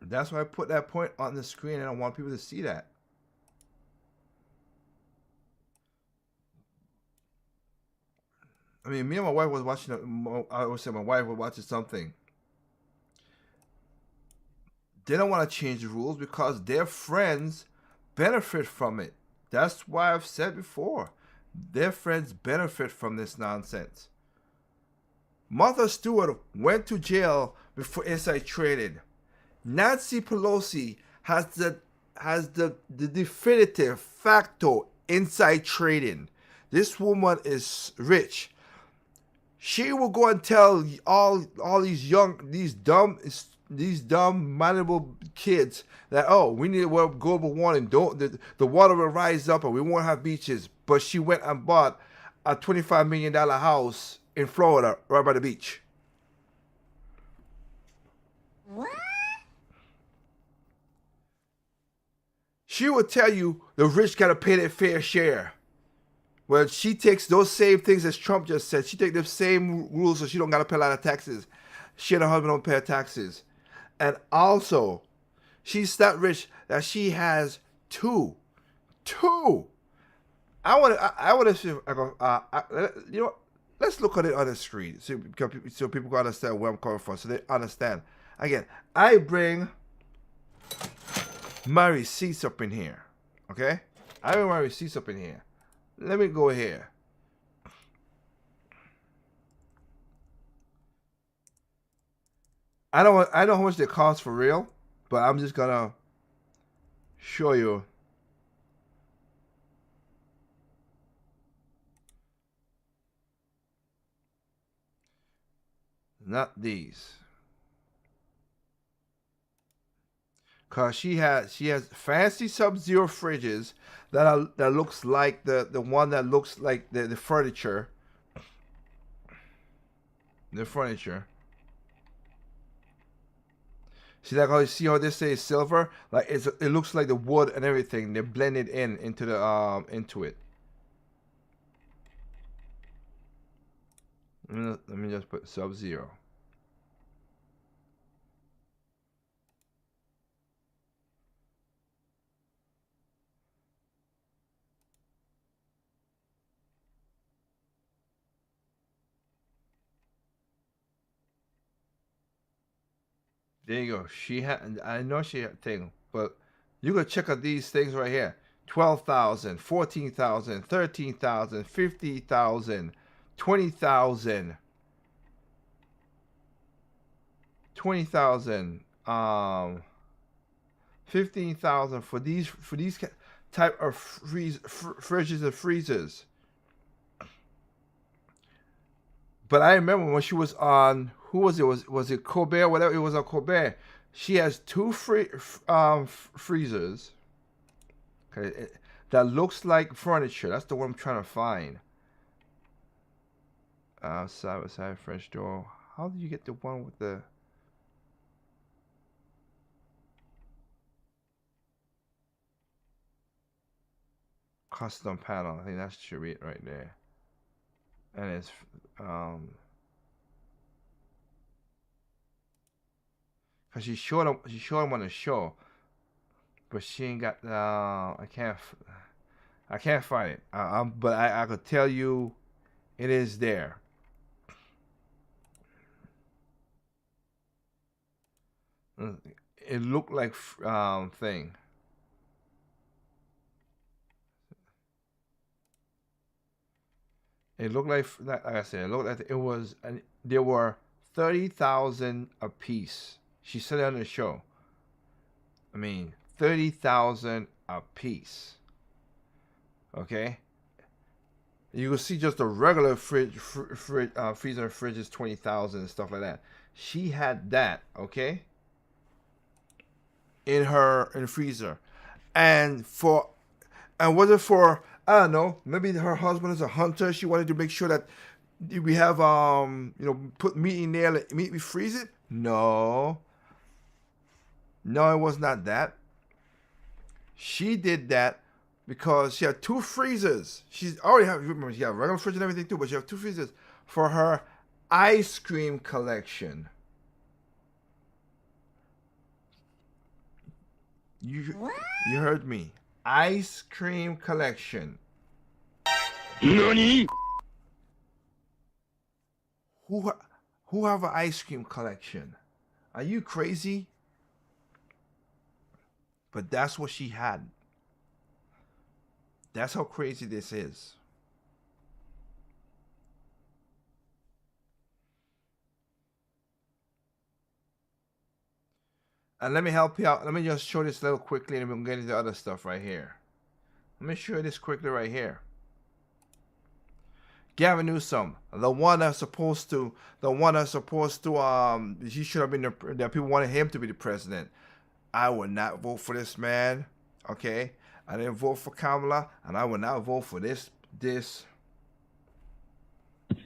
That's why I put that point on the screen, and I want people to see that. I mean, me and my wife was watching. I would say my wife was watching something. They don't want to change the rules because their friends benefit from it. That's why I've said before. Their friends benefit from this nonsense. Martha Stewart went to jail before inside trading. Nancy Pelosi has the definitive facto inside trading. This woman is rich. She will go and tell all these dumb malleable kids that, oh, we need to work global warming. The water will rise up and we won't have beaches. But she went and bought a $25 million house in Florida right by the beach. What? She will tell you the rich got to pay their fair share. Well, she takes those same things as Trump just said. She takes the same rules so she don't got to pay a lot of taxes. She and her husband don't pay taxes. And also, she's that rich that she has two. I want to see. You know what? Let's look at it on the screen so people can understand where I'm coming from, so they understand. Again, I bring my receipts up in here. Okay? I bring my receipts up in here. Let me go here. I know how much they cost for real, but I'm just gonna show you. Not these. Cause she has fancy Sub-Zero fridges that looks like the one that looks like the furniture. The furniture. See how this says silver? Like it looks like the wood and everything. They blended into the into it. Let me just put Sub-Zero. There you go. I know she had a thing, but you can check out these things right here. 12,000, 14,000, 13,000, 50,000, 20,000, 20,000, 15,000 for these type of fridges and freezers. But I remember when she was on, who was it? Was it Colbert? Whatever, it was on Colbert. She has two freezers. Okay, that looks like furniture. That's the one I'm trying to find. Side by side French door. How did you get the one with the? Custom panel. I think that should be it right there. And it's cause she showed him on the show, but she ain't got I can't find it. But I could tell you, it is there. It looked like thing. It looked like I said. It looked like it was. There were 30,000 a piece. She said it on the show. I mean, 30,000 a piece. Okay. You can see just a regular freezer and fridge is 20,000 and stuff like that. She had that. Okay. In her freezer, and And was it for, I don't know, maybe her husband is a hunter. She wanted to make sure that we have, put meat in there, let meat we freeze it? No. No, it was not that. She did that because she had 2 freezers. She's already remember, she had a regular fridge and everything too, but she had 2 freezers for her ice cream collection. You heard me. Ice cream collection. NANI? Who have an ice cream collection? Are you crazy? But that's what she had. That's how crazy this is. And let me help you out. Let me just show this a little quickly and we'll get into other stuff right here. Let me show you this quickly right here. Gavin Newsom, the one that's supposed to, he should have been that people wanted him to be the president. I would not vote for this man. Okay? I didn't vote for Kamala, and I would not vote for this.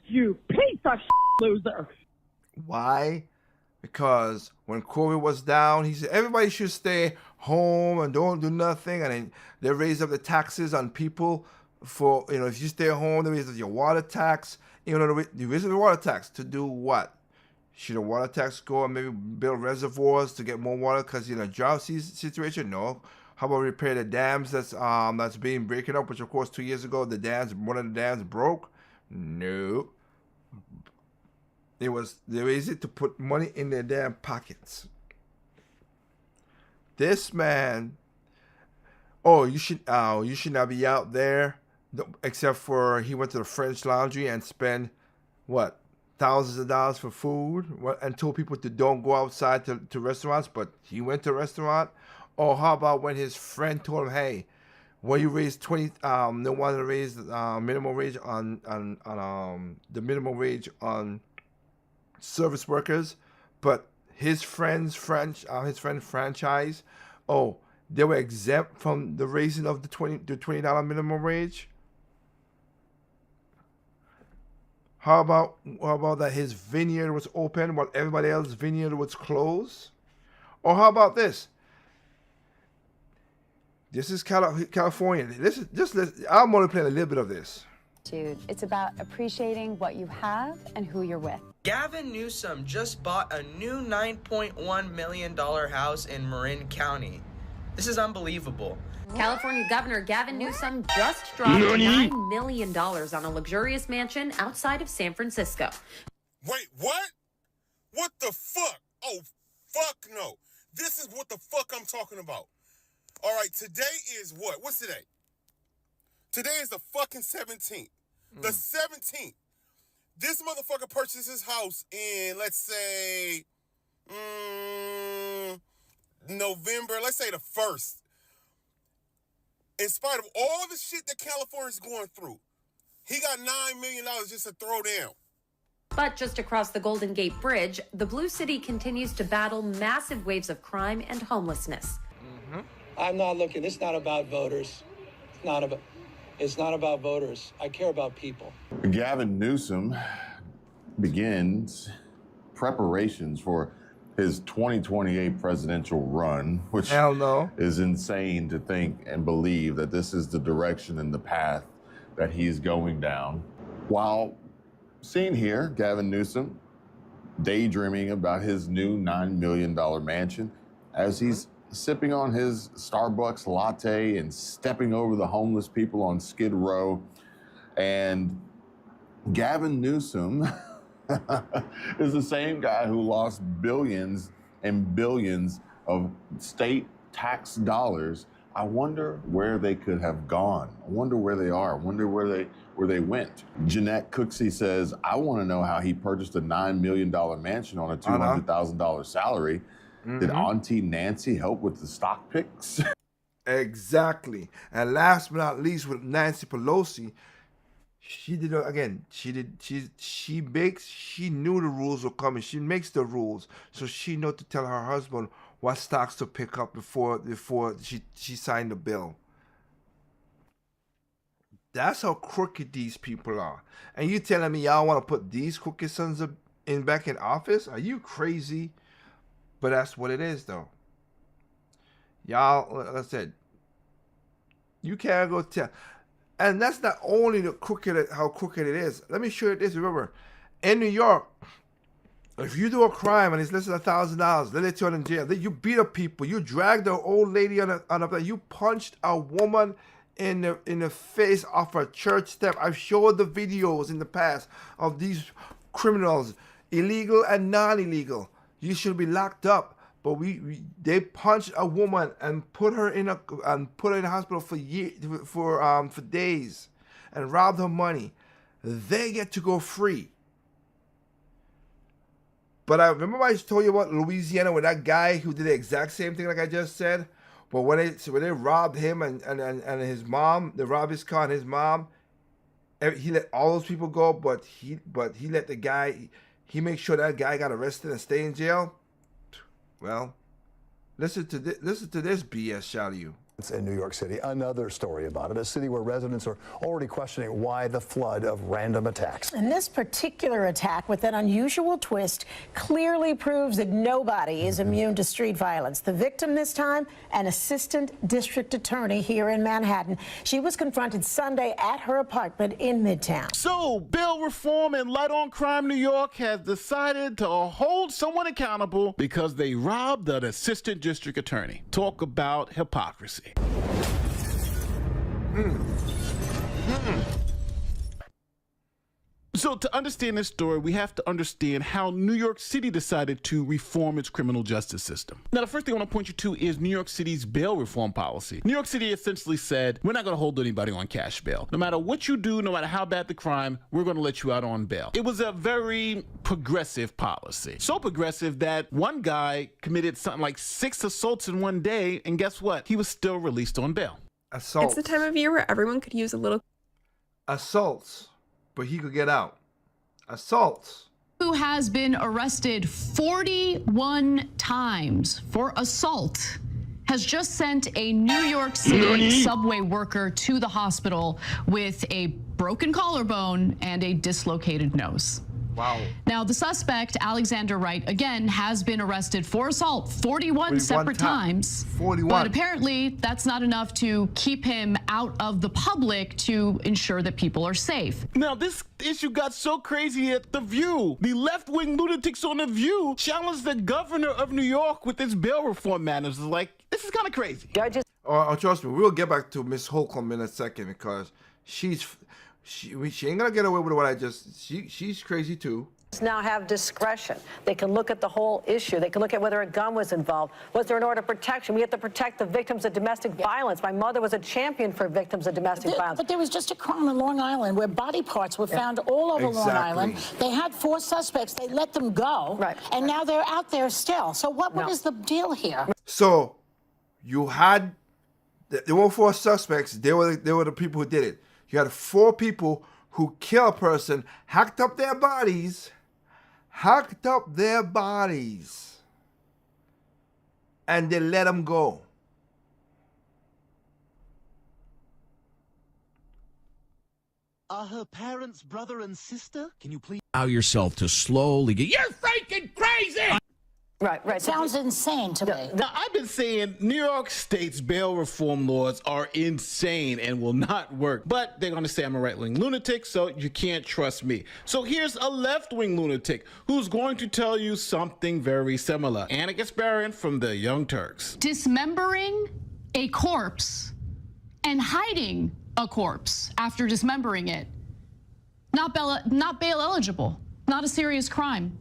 You piece of loser. Why? Because when COVID was down, he said everybody should stay home and don't do nothing. And then they raised up the taxes on people for, if you stay home, they raised up your water tax. They raised up the water tax to do what? Should the water tax go and maybe build reservoirs to get more water because in a drought situation? No. How about repair the dams that's being breaking up, which of course 2 years ago one of the dams broke? No. They raised it to put money in their damn pockets. This man, you should not be out there, except for he went to the French Laundry and spent what? Thousands of dollars for food and told people to don't go outside to restaurants, but he went to a restaurant. Or how about when his friend told him, hey, when you raise they wanted to raise minimum wage on the minimum wage on service workers, but his friend franchise, they were exempt from the raising of the $20 minimum wage. How about that his vineyard was open while everybody else's vineyard was closed? Or how about this? This is California. I'm only playing a little bit of this. It's about appreciating what you have and who you're with. Gavin Newsom just bought a new $9.1 million house in Marin County. This is unbelievable. California Governor Gavin Newsom just dropped $9 million on a luxurious mansion outside of San Francisco. Wait, what? What the fuck? Oh, fuck no. This is what the fuck I'm talking about. All right, today is what? What's today? Today is the fucking 17th. The 17th. This motherfucker purchased his house in, let's say, November, let's say the 1st. In spite of all the shit that California's going through, he got $9 million just to throw down. But just across the Golden Gate Bridge, the Blue City continues to battle massive waves of crime and homelessness. I'm not looking. It's not about voters. It's not about voters. I care about people. Gavin Newsom begins preparations for his 2028 presidential run, which is insane to think and believe that this is the direction and the path that he's going down. While seen here, Gavin Newsom daydreaming about his new $9 million mansion as he's sipping on his Starbucks latte and stepping over the homeless people on Skid Row. And Gavin Newsom is the same guy who lost billions and billions of state tax dollars. I wonder where they could have gone. I wonder where they are. I wonder where they went. Jeanette Cooksey says, I want to know how he purchased a $9 million mansion on a $200,000 salary. Did Auntie Nancy help with the stock picks? Exactly. And last but not least, with Nancy Pelosi, she knew the rules were coming. She makes the rules, so she knew to tell her husband what stocks to pick up before she signed the bill. That's how crooked these people are. And you telling me y'all want to put these crooked sons of back in office? Are you crazy? But that's what it is, though. Y'all, like I said, you can't go tell. And that's not only the crooked, how crooked it is. Let me show you this. Remember, in New York, if you do a crime and it's less than $1,000, then they throw in jail. Then you beat up people. You dragged an old lady on a you punched a woman in the face off a church step. I've showed the videos in the past of these criminals, illegal and non-illegal. You should be locked up. But they punched a woman and put her in a hospital for days and robbed her money. They get to go free. But I remember I told you about Louisiana with that guy who did the exact same thing like I just said. But when they robbed him and his mom, they robbed his car and his mom, he let all those people go. But he let the guy. He made sure that guy got arrested and stay in jail. Well, listen to this BS, shall you? It's in New York City. Another story about it, a city where residents are already questioning why the flood of random attacks. And this particular attack with an unusual twist clearly proves that nobody is immune to street violence. The victim this time, an assistant district attorney here in Manhattan. She was confronted Sunday at her apartment in Midtown. So, bail reform and light on crime New York has decided to hold someone accountable because they robbed an assistant district attorney. Talk about hypocrisy. So to understand this story, we have to understand how New York City decided to reform its criminal justice system. Now, the first thing I want to point you to is New York City's bail reform policy. New York City essentially said, we're not going to hold anybody on cash bail. No matter what you do, no matter how bad the crime, we're going to let you out on bail. It was a very progressive policy. So progressive that one guy committed something like 6 assaults in one day, and guess what? He was still released on bail. Assaults. It's the time of year where everyone could use a little assaults, but he could get out. Assaults. Who has been arrested 41 times for assault has just sent a New York City subway worker to the hospital with a broken collarbone and a dislocated nose. Wow. Now, the suspect, Alexander Wright, again, has been arrested for assault 41 separate times. 41. But apparently, that's not enough to keep him out of the public to ensure that people are safe. Now, this issue got so crazy at The View. The left-wing lunatics on The View challenged the governor of New York with this bail reform matters. Like, this is kind of crazy. Oh, trust me, we'll get back to Miss Holcomb in a second because she ain't gonna get away with what I just. She's crazy too. Now have discretion. They can look at the whole issue. They can look at whether a gun was involved. Was there an order of protection? We have to protect the victims of domestic violence. My mother was a champion for victims of domestic violence. But there was just a crime in Long Island where body parts were found all over Long Island. They had 4 suspects. They let them go. And now they're out there still. So what is the deal here? So you had there were 4 suspects. They were the people who did it. You had 4 people who killed a person, hacked up their bodies, and they let them go. Are her parents brother and sister? Can you please allow yourself to slowly get... You're freaking crazy! Right. Sounds insane to me. Now, I've been saying New York State's bail reform laws are insane and will not work. But they're going to say I'm a right-wing lunatic, so you can't trust me. So here's a left-wing lunatic who's going to tell you something very similar. Anna Gasparian from the Young Turks. Dismembering a corpse and hiding a corpse after dismembering it. Not bail eligible. Not a serious crime.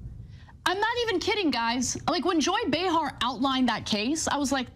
I'm not even kidding, guys. Like, when Joy Behar outlined that case, I was like,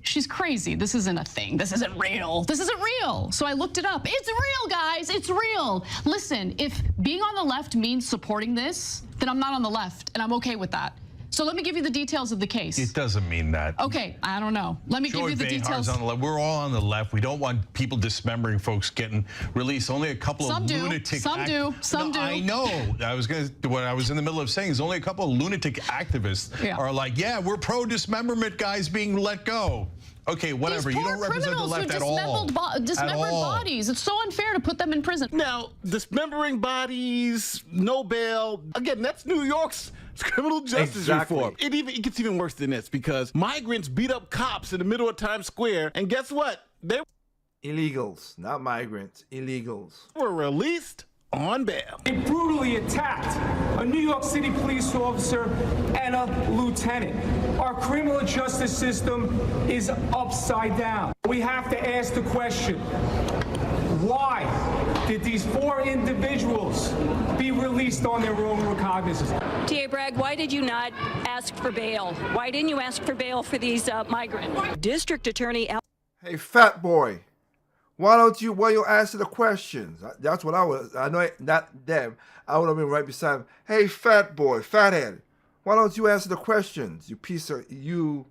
she's crazy. This isn't a thing. This isn't real. This isn't real. So I looked it up. It's real, guys. It's real. Listen, if being on the left means supporting this, then I'm not on the left, and I'm okay with that. So let me give you the details of the case. It doesn't mean that. Okay, I don't know. Let me give you the details. On the left. We're all on the left. We don't want people dismembering folks getting released. Only a couple of lunatic. Some do. I know. What I was in the middle of saying is only a couple of lunatic activists are like, yeah, we're pro dismemberment guys being let go. Okay, whatever. You don't represent the left at all. Dismembered bodies. It's so unfair to put them in prison. Now, dismembering bodies, no bail. Again, that's New York's criminal justice reform. It gets even worse than this because migrants beat up cops in the middle of Times Square, and guess what? They illegals, not migrants, illegals, were released on bail. They brutally attacked a New York City police officer and a lieutenant. Our criminal justice system is upside down. We have to ask the question, why did these 4 individuals be released on their own recognizance? T.A. Bragg, why did you not ask for bail? Why didn't you ask for bail for these migrants? District Attorney Hey, fat boy. Why don't you answer the questions? That's what I know, not them. I would have been right beside him. Hey, fat boy, fathead. Why don't you answer the questions, you piece of, you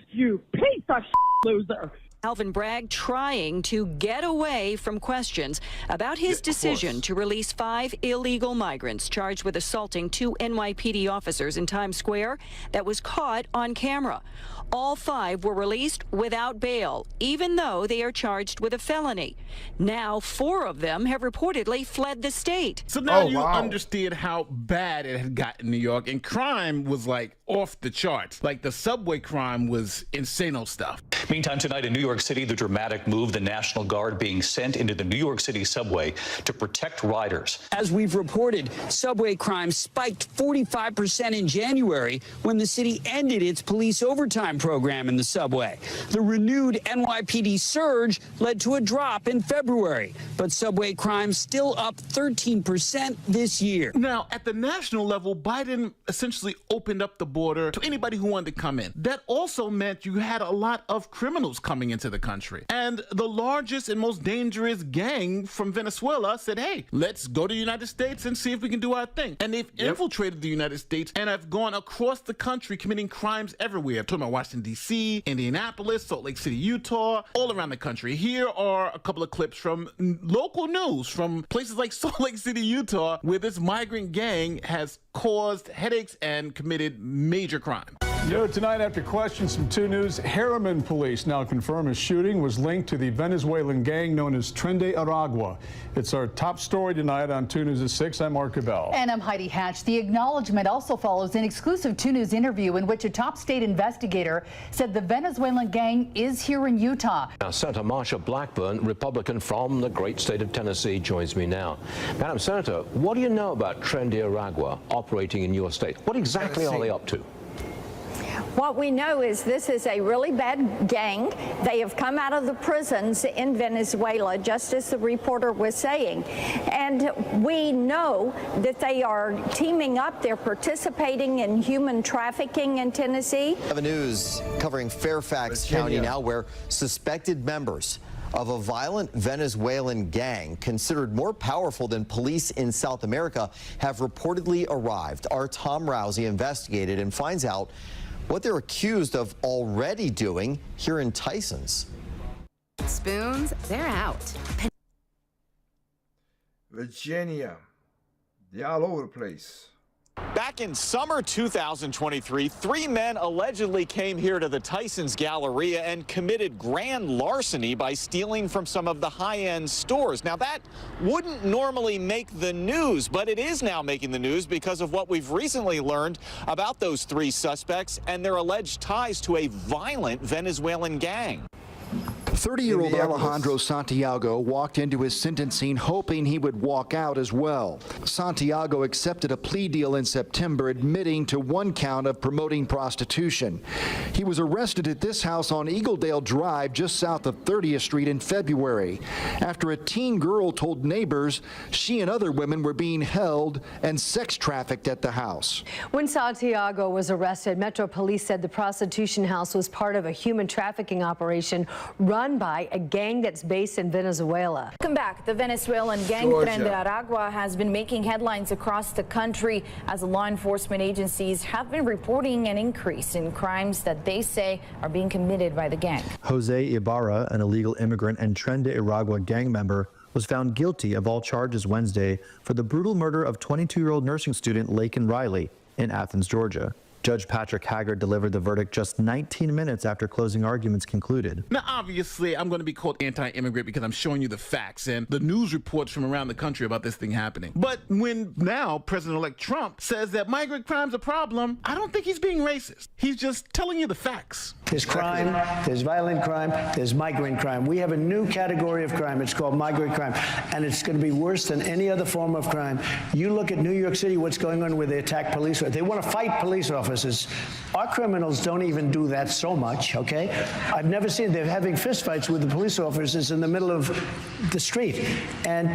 piece of loser. Alvin Bragg trying to get away from questions about his decision to release 5 illegal migrants charged with assaulting 2 NYPD officers in Times Square that was caught on camera. All 5 were released without bail, even though they are charged with a felony. Now 4 of them have reportedly fled the state. So now you understand how bad it had gotten in New York, and crime was like off the charts. Like the subway crime was insano stuff. Meantime, tonight in New York City, the dramatic move, the National Guard being sent into the New York City subway to protect riders. As we've reported, subway crime spiked 45% in January when the city ended its police overtime program in the subway. The renewed NYPD surge led to a drop in February, but subway crime still up 13% this year. Now, at the national level, Biden essentially opened up the border to anybody who wanted to come in. That also meant you had a lot of criminals coming into the country. And the largest and most dangerous gang from Venezuela said, hey, let's go to the United States and see if we can do our thing. And they've infiltrated the United States and have gone across the country committing crimes everywhere. I'm talking about Washington, D.C., Indianapolis, Salt Lake City, Utah, all around the country. Here are a couple of clips from local news from places like Salt Lake City, Utah, where this migrant gang has caused headaches and committed major crime. Tonight, after questions from 2 News, Harriman police now confirm a shooting was linked to the Venezuelan gang known as Tren de Aragua. It's our top story tonight on 2 News at 6. I'm Mark Cabell. And I'm Heidi Hatch. The acknowledgement also follows an exclusive 2 News interview in which a top state investigator said the Venezuelan gang is here in Utah. Now, Senator Marsha Blackburn, Republican from the great state of Tennessee, joins me now. Madam Senator, what do you know about Tren de Aragua operating in your state? What exactly are they up to? What we know is this is a really bad gang. They have come out of the prisons in Venezuela, just as the reporter was saying. And we know that they are teaming up. They're participating in human trafficking in Tennessee. The news covering Fairfax County now, where suspected members of a violent Venezuelan gang considered more powerful than police in South America have reportedly arrived. Our Tom Rousey investigated and finds out what they're accused of already doing here in Tysons. Spoons, they're out. Virginia, they're all over the place. Back in summer 2023, 3 men allegedly came here to the Tysons Galleria and committed grand larceny by stealing from some of the high-end stores. Now, that wouldn't normally make the news, but it is now making the news because of what we've recently learned about those 3 suspects and their alleged ties to a violent Venezuelan gang. 30-year-old Alejandro Santiago walked into his sentencing hoping he would walk out as well. Santiago accepted a plea deal in September, admitting to 1 count of promoting prostitution. He was arrested at this house on Eagledale Drive, just south of 30th Street in February, after a teen girl told neighbors she and other women were being held and sex trafficked at the house. When Santiago was arrested, Metro Police said the prostitution house was part of a human trafficking operation run by a gang that's based in Venezuela. Welcome back. The Venezuelan gang Tren de Aragua has been making headlines across the country as law enforcement agencies have been reporting an increase in crimes that they say are being committed by the gang. Jose Ibarra, an illegal immigrant and Tren de Aragua gang member, was found guilty of all charges Wednesday for the brutal murder of 22-year-old nursing student Laken Riley in Athens, Georgia. Judge Patrick Haggard delivered the verdict just 19 minutes after closing arguments concluded. Now, obviously, I'm going to be called anti-immigrant because I'm showing you the facts and the news reports from around the country about this thing happening. But when now President-elect Trump says that migrant crime's a problem, I don't think he's being racist. He's just telling you the facts. There's crime, there's violent crime, there's migrant crime. We have a new category of crime. It's called migrant crime, and it's going to be worse than any other form of crime. You look at New York City, what's going on where they attack police. They want to fight police officers. Our criminals don't even do that so much, okay? I've never seen, they're having fistfights with the police officers in the middle of the street, and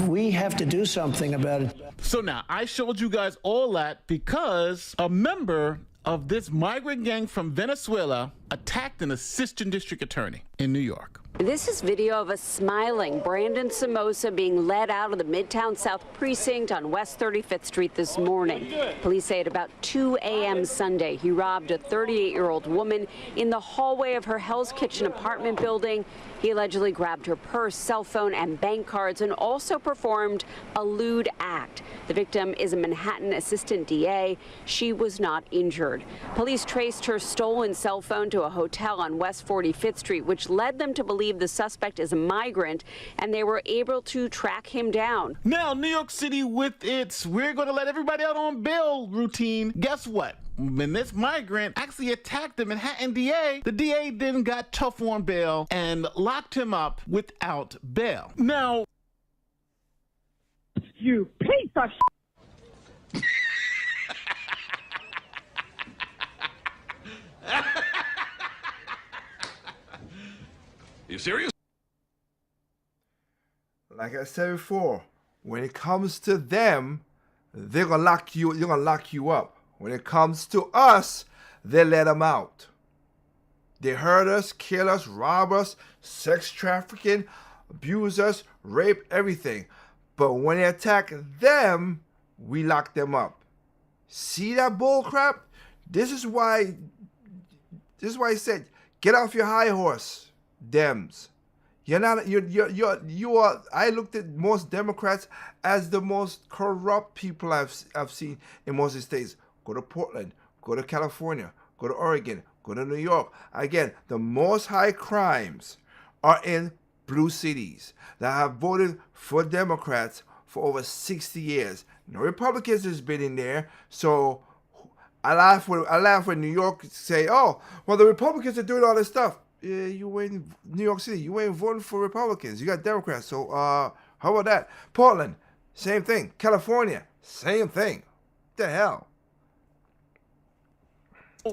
we have to do something about it. So now, I showed you guys all that because a member of this migrant gang from Venezuela attacked an assistant district attorney in New York. This is video of a smiling Brandon Somoza being led out of the Midtown South precinct on West 35th Street this morning. Police say at about 2 a.m. Sunday, he robbed a 38-year-old woman in the hallway of her Hell's Kitchen apartment building. He allegedly grabbed her purse, cell phone, and bank cards and also performed a lewd act. The victim is a Manhattan assistant DA. She was not injured. Police traced her stolen cell phone to a hotel on West 45th Street, which led them to believe the suspect is a migrant, and they were able to track him down. Now, New York City with its "we're going to let everybody out on bail" routine, guess what? When this migrant actually attacked the Manhattan DA, the DA then got tough on bail and locked him up without bail. Now, you piece of shit. You serious? Like I said before, when it comes to them, they're gonna lock you up. When it comes to us, they let them out. They hurt us, kill us, rob us, sex trafficking, abuse us, rape, everything. But when they attack them, we lock them up. See that bull crap? This is why I said, get off your high horse, Dems. You are. I looked at most Democrats as the most corrupt people I've seen in most of the states. Go to Portland, go to California, go to Oregon, go to New York. Again, the most high crimes are in blue cities that have voted for Democrats for over 60 years. No Republicans has been in there, so I laugh when New York say, "Oh, well, the Republicans are doing all this stuff." Yeah, you were in New York City. You ain't voting for Republicans. You got Democrats. So how about that? Portland, same thing. California, same thing. What the hell?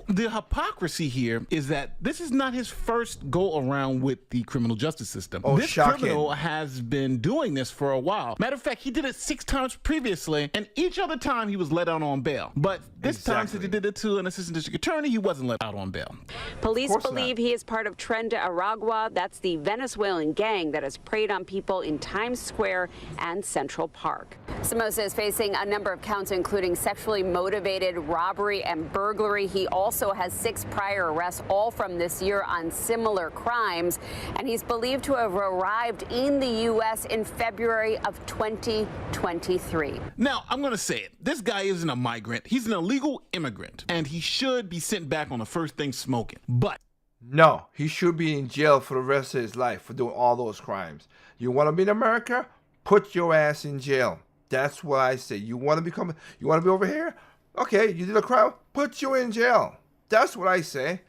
The hypocrisy here is that this is not his first go around with the criminal justice system. Oh, this shocking. criminal has been doing this for a while. Matter of fact, he did it 6 times previously, and each other time he was let out on bail. But this time, since he did it to an assistant district attorney, he wasn't let out on bail. Police believe he is part of Tren de Aragua. That's the Venezuelan gang that has preyed on people in Times Square and Central Park. Somoza is facing a number of counts, including sexually motivated robbery and burglary. He also has 6 prior arrests, all from this year on similar crimes, and he's believed to have arrived in the U.S. in February of 2023. Now, I'm going to say it. This guy isn't a migrant. He's an illegal immigrant, and he should be sent back on the first thing smoking. But no, he should be in jail for the rest of his life for doing all those crimes. You want to be in America? Put your ass in jail. That's what I say. You want to be over here? Okay, you did a crime, put you in jail. That's what I say.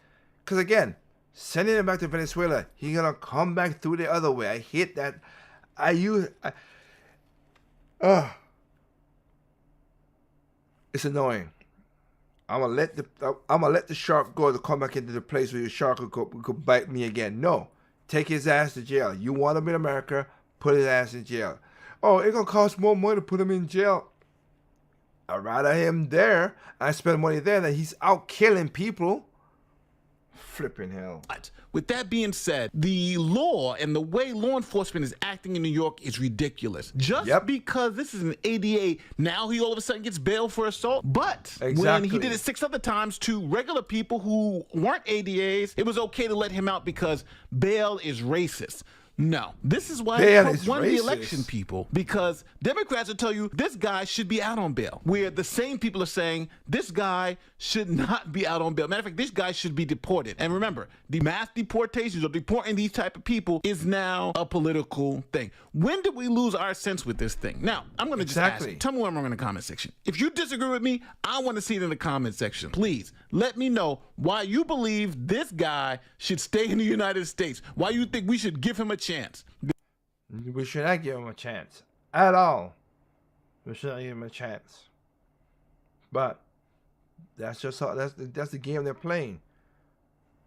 Because again, sending him back to Venezuela, he's going to come back through the other way. I hate that. It's annoying. I'm gonna let the shark go to come back into the place where the shark could bite me again. No. Take his ass to jail. You want him in America, put his ass in jail. Oh, it's going to cost more money to put him in jail. I'd rather him there. I spend money there than he's out killing people. Flipping hell. With that being said, the law and the way law enforcement is acting in New York is ridiculous. Just because this is an ADA, now he all of a sudden gets bail for assault. But when he did it 6 other times to regular people who weren't ADAs, it was okay to let him out because bail is racist. No. This is why Man, Trump it's won the racist. election, people. Because Democrats will tell you this guy should be out on bail. Where the same people are saying this guy should not be out on bail. Matter of fact, this guy should be deported. And remember, the mass deportations or deporting these type of people is now a political thing. When did we lose our sense with this thing? Now, I'm going to just ask you, tell me where I'm in the comment section. If you disagree with me, I want to see it in the comment section. Please, let me know why you believe this guy should stay in the United States. Why you think we should give him a chance. We should not give him a chance at all. We should not give him a chance. But that's just how that's the game they're playing.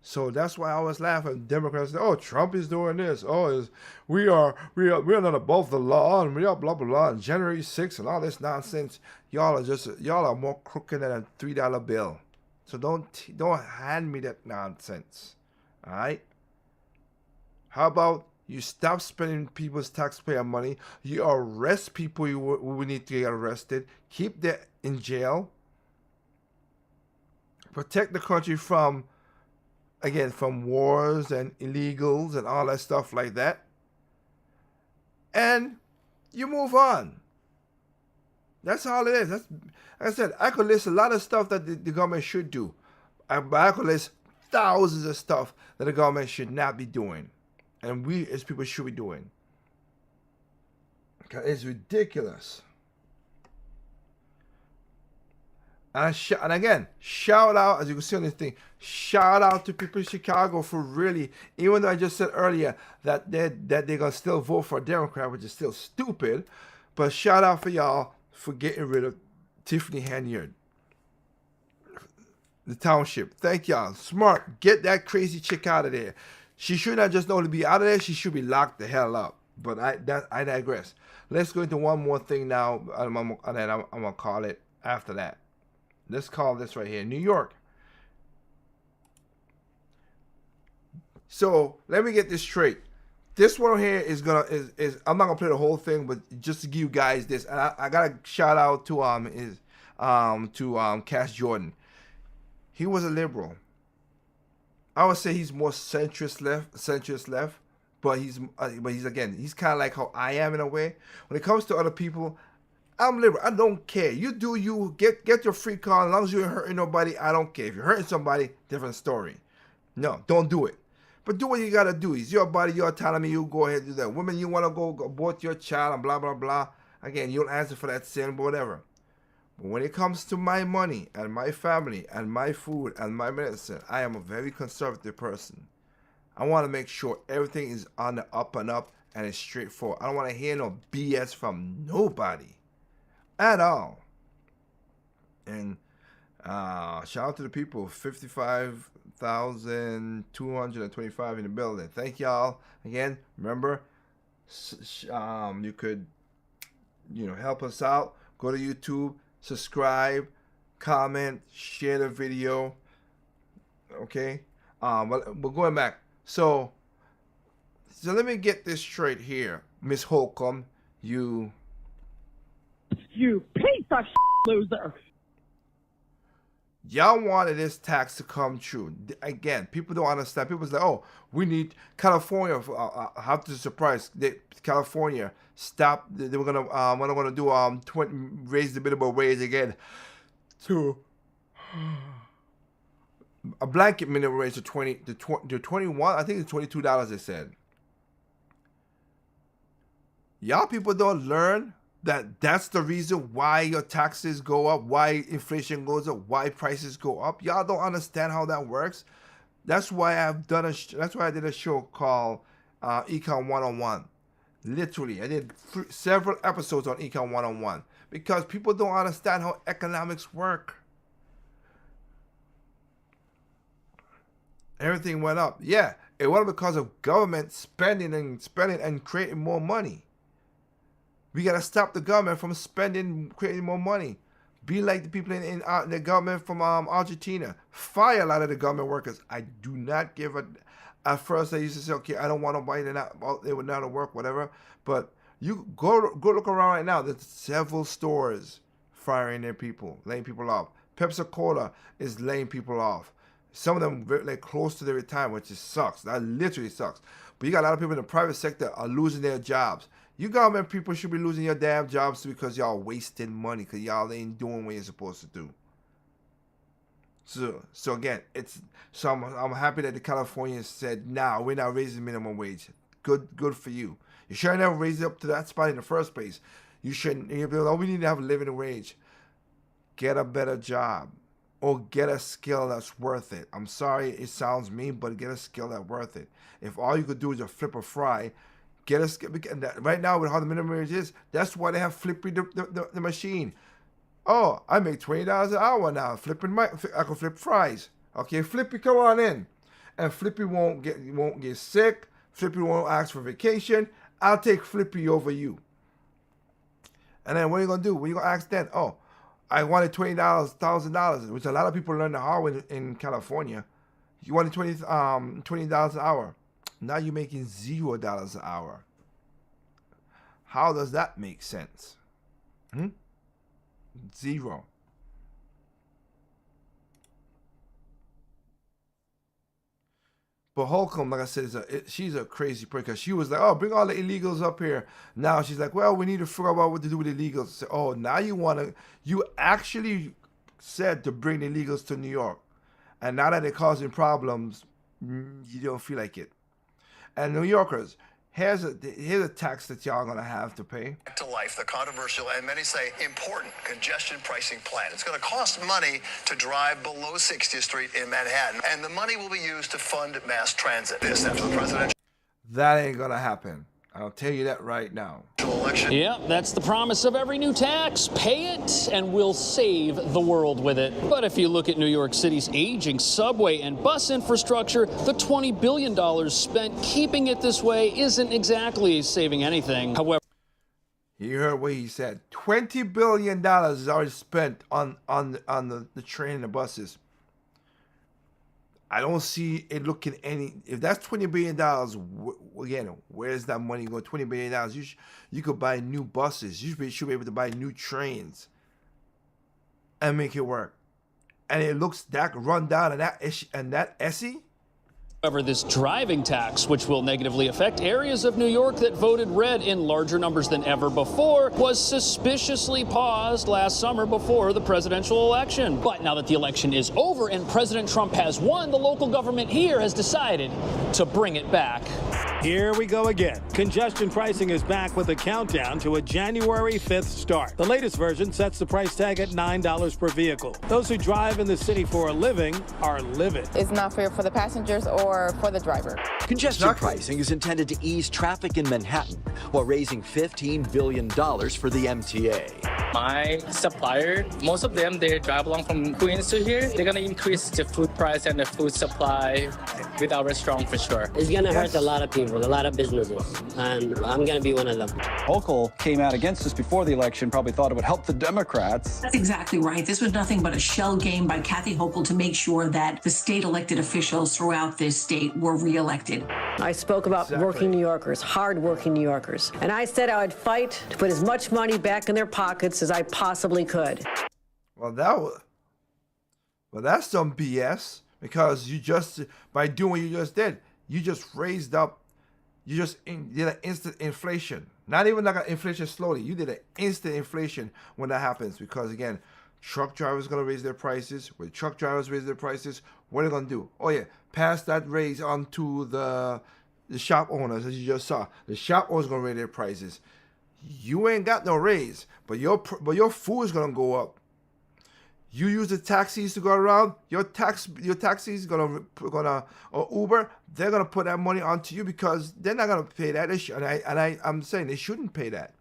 So that's why I always laugh at Democrats. Say, oh, Trump is doing this. Oh, we are not above the law, and we are blah blah blah. And January 6th and all this nonsense. Y'all are more crooked than a $3 bill. So don't hand me that nonsense. All right. How about you stop spending people's taxpayer money? You arrest people who need to get arrested. Keep them in jail. Protect the country from wars and illegals and all that stuff like that. And you move on. That's all it is. That's, like I said, I could list a lot of stuff that the government should do. But I could list thousands of stuff that the government should not be doing. And we as people should be doing. It's ridiculous. And again, shout out, as you can see on this thing, shout out to people in Chicago for really, even though I just said earlier that they're going to still vote for a Democrat, which is still stupid, but shout out for y'all for getting rid of Tiffany Henyard. The township. Thank y'all. Smart. Get that crazy chick out of there. She should not just only be out of there, she should be locked the hell up. But I digress. Let's go into one more thing now, and then I'm going to call it after that. Let's call this right here, New York. So let me get this straight. This one here is I'm not gonna play the whole thing, but just to give you guys this, and I gotta shout out to Cass Jordan. He was a liberal. I would say he's more centrist left, but he's kind of like how I am in a way. When it comes to other people, I'm liberal. I don't care. You do you. Get your free car. As long as you ain't hurting nobody, I don't care. If you're hurting somebody, different story. No, don't do it. But do what you gotta do. It's your body, your autonomy. You go ahead and do that. Women, you wanna go abort your child and blah blah blah. Again, you'll answer for that sin, but whatever. But when it comes to my money and my family and my food and my medicine, I am a very conservative person. I want to make sure everything is on the up and up and it's straightforward. I don't want to hear no BS from nobody at all. And shout out to the people, 55,225 in the building. Thank y'all. Again, remember, you could, help us out. Go to YouTube, subscribe, comment, share the video. Okay? But going back. So let me get this straight here. Miss Holcomb, you piece of loser. Y'all wanted this tax to come true. Again, people don't understand. People say, oh, we need California. I have to surprise. California stop. They were going to do raise the minimum wage again to a blanket minimum wage to 21. I think it's $22 they said. Y'all people don't learn that's the reason why your taxes go up, why inflation goes up, why prices go up. Y'all don't understand how that works. That's why I did a show called Econ 101. Literally, I did several episodes on Econ 101 because people don't understand how economics work. Everything went up. Yeah, it went up because of government spending and creating more money. We gotta stop the government from creating more money. Be like the people in the government from Argentina. Fire a lot of the government workers. I do not give a. At first, I used to say, okay, I don't want nobody they would not work, whatever. But you go look around right now. There's several stores firing their people, laying people off. Pepsi Cola is laying people off. Some of them very close to their retirement, which sucks. That literally sucks. But you got a lot of people in the private sector are losing their jobs. You government people should be losing your damn jobs too because y'all wasting money because y'all ain't doing what you're supposed to do. So again, I'm happy that the Californians said, nah, we're not raising minimum wage. Good for you. You shouldn't have raised it up to that spot in the first place. You shouldn't. Oh, we need to have a living wage. Get a better job. Or get a skill that's worth it. I'm sorry, it sounds mean, but get a skill that's worth it. If all you could do is just flip or fry, get a skill. Right now, with how the minimum wage is, that's why they have Flippy the machine. Oh, I make $20 an hour now. I can flip fries. Okay, Flippy, come on in. And Flippy won't get sick. Flippy won't ask for vacation. I'll take Flippy over you. And then what are you gonna do? What are you gonna ask then? Oh, I wanted $20,000, which a lot of people learn the hard way in California. You wanted $20 an hour. Now you're making $0 an hour. How does that make sense? Zero. But Holcomb, like I said, she's a crazy person because she was like, oh, bring all the illegals up here. Now she's like, well, we need to figure out what to do with illegals. So, oh, now you actually said to bring the illegals to New York. And now that they're causing problems, you don't feel like it. And New Yorkers, here's a tax that y'all gonna have to pay. To life, the controversial and many say important congestion pricing plan. It's going to cost money to drive below 60th Street in Manhattan, and the money will be used to fund mass transit. This after the presidential. That ain't gonna happen. I'll tell you that right now. Election. Yeah, that's the promise of every new tax. Pay it and we'll save the world with it. But if you look at New York City's aging subway and bus infrastructure, the $20 billion spent keeping it this way isn't exactly saving anything. However, you heard what he said. $20 billion is already spent on the train and the buses. I don't see it looking any. If that's $20 billion, again, where's that money going? $20 billion. You could buy new buses. You should be able to buy new trains and make it work. And it looks that run down and that Essie. However, this driving tax, which will negatively affect areas of New York that voted red in larger numbers than ever before, was suspiciously paused last summer before the presidential election. But now that the election is over and President Trump has won, the local government here has decided to bring it back. Here we go again. Congestion pricing is back with a countdown to a January 5th start. The latest version sets the price tag at $9 per vehicle. Those who drive in the city for a living are livid. It's not fair for the passengers or for the driver. Congestion pricing is intended to ease traffic in Manhattan while raising $15 billion for the MTA. My supplier, most of them, they drive along from Queens to here. They're going to increase the food price and the food supply with our restaurant for sure. It's going to hurt a lot of people, a lot of businesses, and I'm going to be one of them. Hochul came out against us before the election, probably thought it would help the Democrats. That's exactly right. This was nothing but a shell game by Kathy Hochul to make sure that the state elected officials throughout this state were reelected. I spoke about working New Yorkers, hard-working New Yorkers, and I said I would fight to put as much money back in their pockets as I possibly could. Well, that's some BS, because you just, by doing what you just did, you just raised up, you just did an instant inflation. Not even like an inflation slowly. You did an instant inflation when that happens, because again, truck drivers are going to raise their prices. When truck drivers raise their prices, what are they going to do? Oh yeah, pass that raise on to the shop owners, as you just saw. The shop owners are going to raise their prices. You ain't got no raise, but your food is going to go up. You use the taxis to go around. Your taxis gonna or Uber. They're gonna put that money onto you because they're not gonna pay that. I'm saying they shouldn't pay that.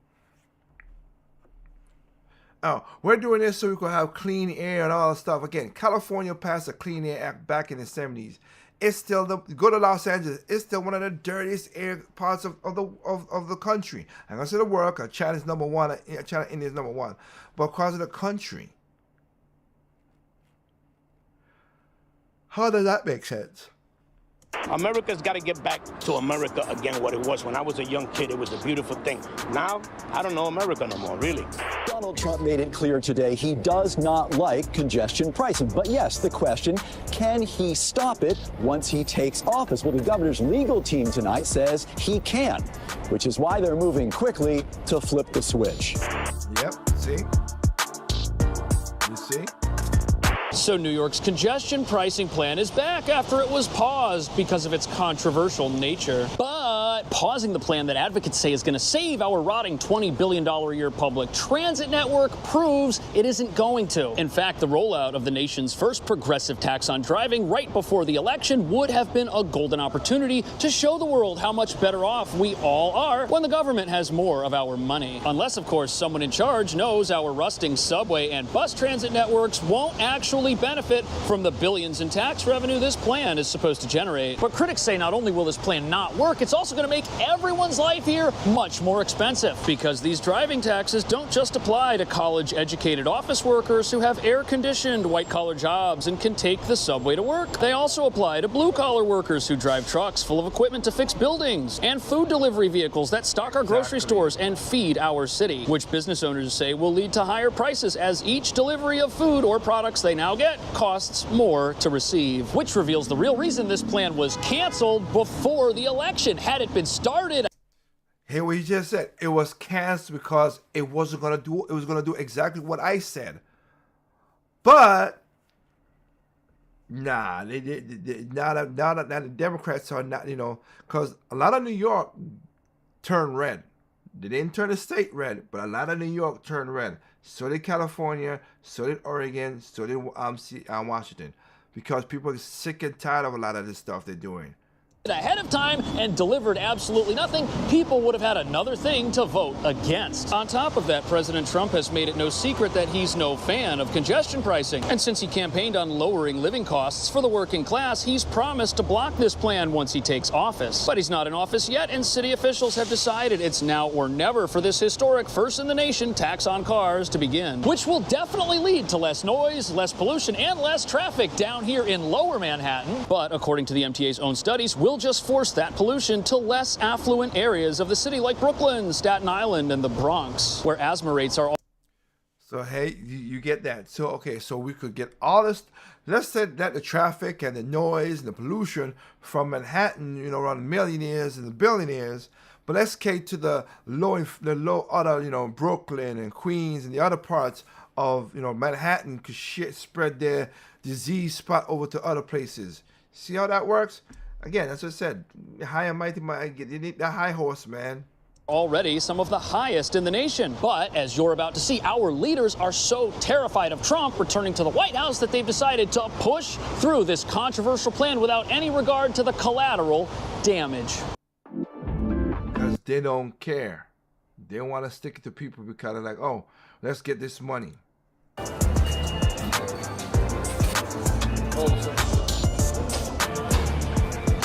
Oh, we're doing this so we can have clean air and all that stuff. Again, California passed a Clean Air Act back in the 70s. It's still go to Los Angeles. It's still one of the dirtiest air parts of the country. I'm gonna say the world, because China's number one. China, India is number one, but because of the country. How does that make sense? America's got to get back to America again, what it was. When I was a young kid, it was a beautiful thing. Now, I don't know America no more, really. Donald Trump made it clear today he does not like congestion pricing. But yes, the question, can he stop it once he takes office? Well, the governor's legal team tonight says he can, which is why they're moving quickly to flip the switch. Yep, see? You see? So New York's congestion pricing plan is back after it was paused because of its controversial nature. But pausing the plan that advocates say is going to save our rotting $20 billion a year public transit network proves it isn't going to. In fact, the rollout of the nation's first progressive tax on driving right before the election would have been a golden opportunity to show the world how much better off we all are when the government has more of our money. Unless, of course, someone in charge knows our rusting subway and bus transit networks won't actually benefit from the billions in tax revenue this plan is supposed to generate. But critics say not only will this plan not work, it's also going to make everyone's life here much more expensive, because these driving taxes don't just apply to college-educated office workers who have air-conditioned white-collar jobs and can take the subway to work. They also apply to blue-collar workers who drive trucks full of equipment to fix buildings, and food delivery vehicles that stock our grocery stores and feed our city, which business owners say will lead to higher prices as each delivery of food or products they now get costs more to receive, which reveals the real reason this plan was canceled before the election. Had it been started, Hear what he just said. It was canceled because it wasn't gonna do. It was gonna do exactly what I said. But nah, now the Democrats are not. Because a lot of New York turned red. They didn't turn the state red, but a lot of New York turned red. So did California, so did Oregon, so did Washington. Because people are sick and tired of a lot of this stuff they're doing. Ahead of time and delivered absolutely nothing, people would have had another thing to vote against. On top of that, President Trump has made it no secret that he's no fan of congestion pricing. And since he campaigned on lowering living costs for the working class, he's promised to block this plan once he takes office. But he's not in office yet, and city officials have decided it's now or never for this historic first-in-the-nation tax on cars to begin, which will definitely lead to less noise, less pollution, and less traffic down here in lower Manhattan. But according to the MTA's own studies, we'll just force that pollution to less affluent areas of the city like Brooklyn, Staten Island, and the Bronx, where asthma rates are. So, hey, you get that. So, okay, so we could get all this. Let's say that the traffic and the noise and the pollution from Manhattan, around the millionaires and the billionaires. But let's cater to the low other, Brooklyn and Queens and the other parts of, Manhattan could spread their disease spot over to other places. See how that works? Again, as I said, high and mighty, you need that high horse, man. Already some of the highest in the nation. But as you're about to see, our leaders are so terrified of Trump returning to the White House that they've decided to push through this controversial plan without any regard to the collateral damage. Because they don't care. They want to stick it to people because they're like, oh, let's get this money.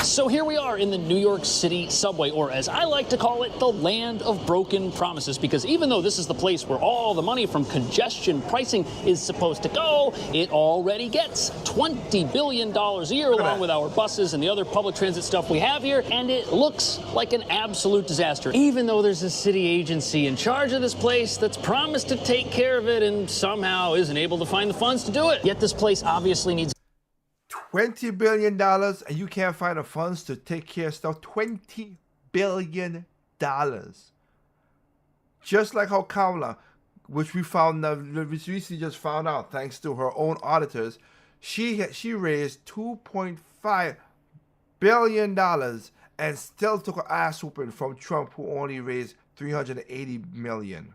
So here we are in the New York City subway, or as I like to call it, the land of broken promises, because even though this is the place where all the money from congestion pricing is supposed to go, it already gets $20 billion a year along with our buses and the other public transit stuff we have here, and it looks like an absolute disaster, even though there's a city agency in charge of this place that's promised to take care of it and somehow isn't able to find the funds to do it. Yet this place obviously needs $20 billion, and you can't find the funds to take care of stuff. $20 billion. Just like how Kamala, which we recently just found out, thanks to her own auditors, she raised $2.5 billion and still took her ass whooping from Trump, who only raised $380 million.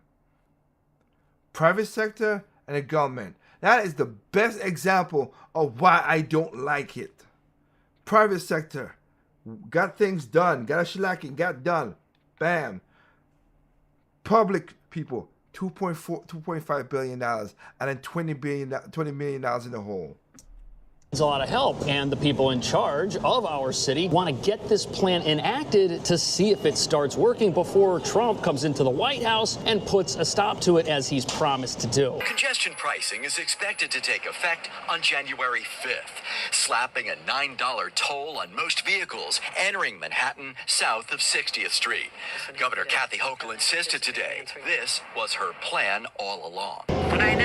Private sector and the government. That is the best example of why I don't like it. Private sector got things done, got a shellacking, got done. Bam. Public people, $2.5 billion, and then $20 million in the hole. a lot of help, and the people in charge of our city want to get this plan enacted to see if it starts working before Trump comes into the White House and puts a stop to it as he's promised to do. Congestion pricing is expected to take effect on January 5th, slapping a $9 toll on most vehicles entering Manhattan south of 60th Street. Governor Kathy Hochul insisted today this was her plan all along.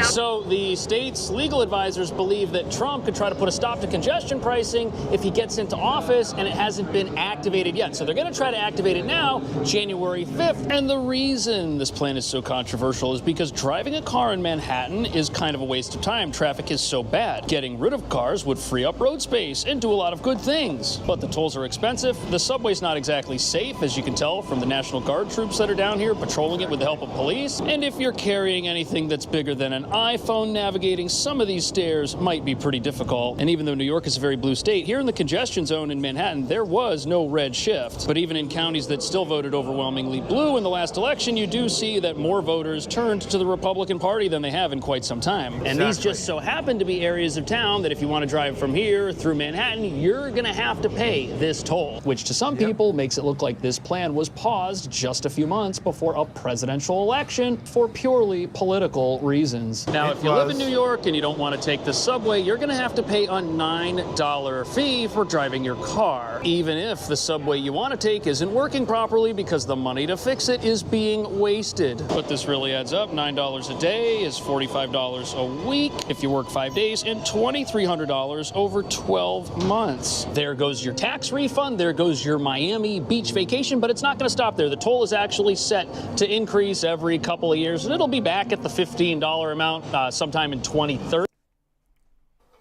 So the state's legal advisors believe that Trump could try to put a stop to congestion pricing if he gets into office, and it hasn't been activated yet. So they're going to try to activate it now, January 5th. And the reason this plan is so controversial is because driving a car in Manhattan is kind of a waste of time. Traffic is so bad. Getting rid of cars would free up road space and do a lot of good things. But the tolls are expensive. The subway's not exactly safe, as you can tell from the National Guard troops that are down here patrolling it with the help of police. And if you're carrying anything that's bigger than an iPhone, navigating some of these stairs might be pretty difficult. And even though New York is a very blue state, here in the congestion zone in Manhattan, there was no red shift. But even in counties that still voted overwhelmingly blue in the last election, you do see that more voters turned to the Republican Party than they have in quite some time. Exactly. And these just so happen to be areas of town that if you want to drive from here through Manhattan, you're going to have to pay this toll, which to some people makes it look like this plan was paused just a few months before a presidential election for purely political reasons. Now, if you live in New York and you don't want to take the subway, you're going to have to pay a $9 fee for driving your car, even if the subway you want to take isn't working properly because the money to fix it is being wasted. But this really adds up. $9 a day is $45 a week if you work 5 days, and $2,300 over 12 months. There goes your tax refund. There goes your Miami Beach vacation, but it's not going to stop there. The toll is actually set to increase every couple of years, and it'll be back at the $15 amount sometime in 2030.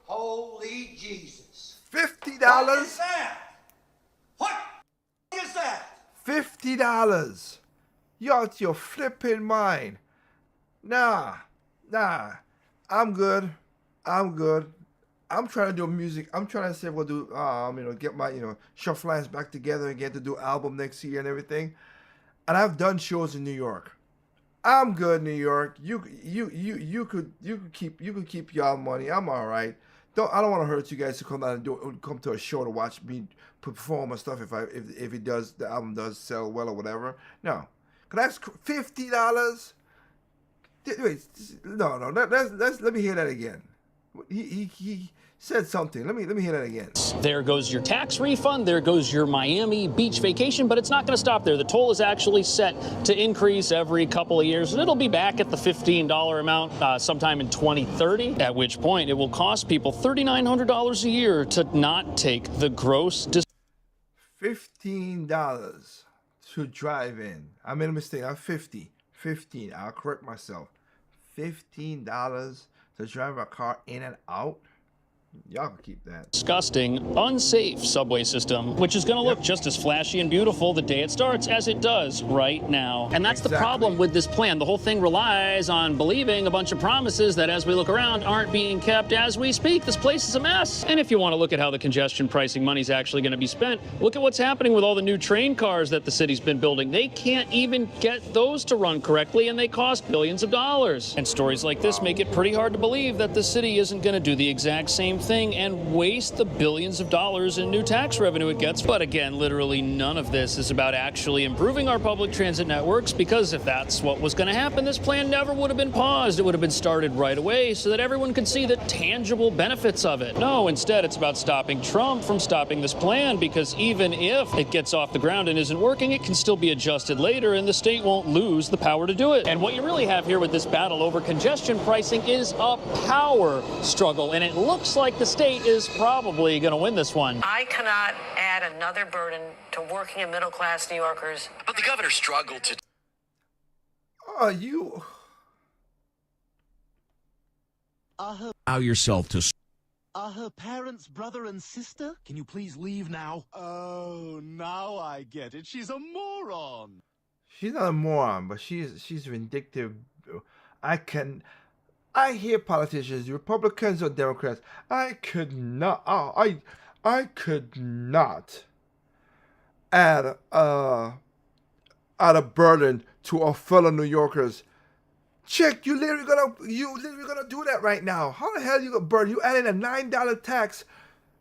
Holy Jesus. $50? What is that? What is that? $50. You're out your flipping mind. Nah. I'm good. I'm trying to do music. I'm trying to say we'll do, get my, shuffle lines back together and get to do album next year and everything. And I've done shows in New York. I'm good, New York. You could keep y'all money. I'm all right. I don't want to hurt you guys to come down and come to a show to watch me perform and stuff if the album does sell well or whatever. No, can I ask $50? Wait, no. Let me hear that again. He said something. Let me hear that again. There goes your tax refund. There goes your Miami Beach vacation, but it's not going to stop there. The toll is actually set to increase every couple of years, and it'll be back at the $15 amount sometime in 2030, at which point it will cost people $3,900 a year to not take the gross. $15 to drive in. I made a mistake. I'm 50. 15. I'll correct myself. $15 to drive a car in and out. Y'all can keep that. Disgusting, unsafe subway system, which is going to look just as flashy and beautiful the day it starts as it does right now. And that's the problem with this plan. The whole thing relies on believing a bunch of promises that, as we look around, aren't being kept as we speak. This place is a mess. And if you want to look at how the congestion pricing money is actually going to be spent, look at what's happening with all the new train cars that the city's been building. They can't even get those to run correctly, and they cost billions of dollars. And stories like this make it pretty hard to believe that the city isn't going to do the exact same thing and waste the billions of dollars in new tax revenue it gets. But again, literally none of this is about actually improving our public transit networks, because if that's what was going to happen, this plan never would have been paused. It would have been started right away so that everyone could see the tangible benefits of it. No, instead it's about stopping Trump from stopping this plan, because even if it gets off the ground and isn't working, it can still be adjusted later and the state won't lose the power to do it. And what you really have here with this battle over congestion pricing is a power struggle, and it looks like the state is probably going to win this one. I cannot add another burden to working and middle-class New Yorkers. But the governor struggled to... Allow yourself to... Are her parents brother and sister? Can you please leave now? Oh, now I get it. She's a moron. She's not a moron, but she's vindictive. I hear politicians, Republicans or Democrats. I could not add a burden to our fellow New Yorkers Chick, you literally gonna do that right now. How the hell you gonna burn? You adding a $9 tax,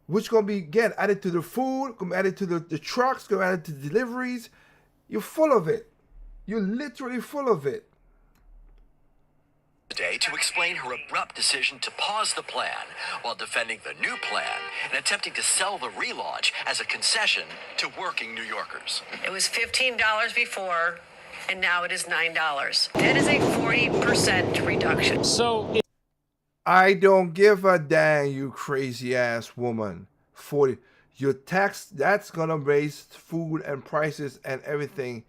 which gonna be again added to the food, gonna be added to the trucks, gonna be added to deliveries. You're full of it. You're literally full of it. Today to explain her abrupt decision to pause the plan while defending the new plan and attempting to sell the relaunch as a concession to working New Yorkers. It was $15 before, and now it is $9. That is a 40% reduction. So I don't give a damn, you crazy ass woman. 40. Your tax, that's gonna raise food and prices and everything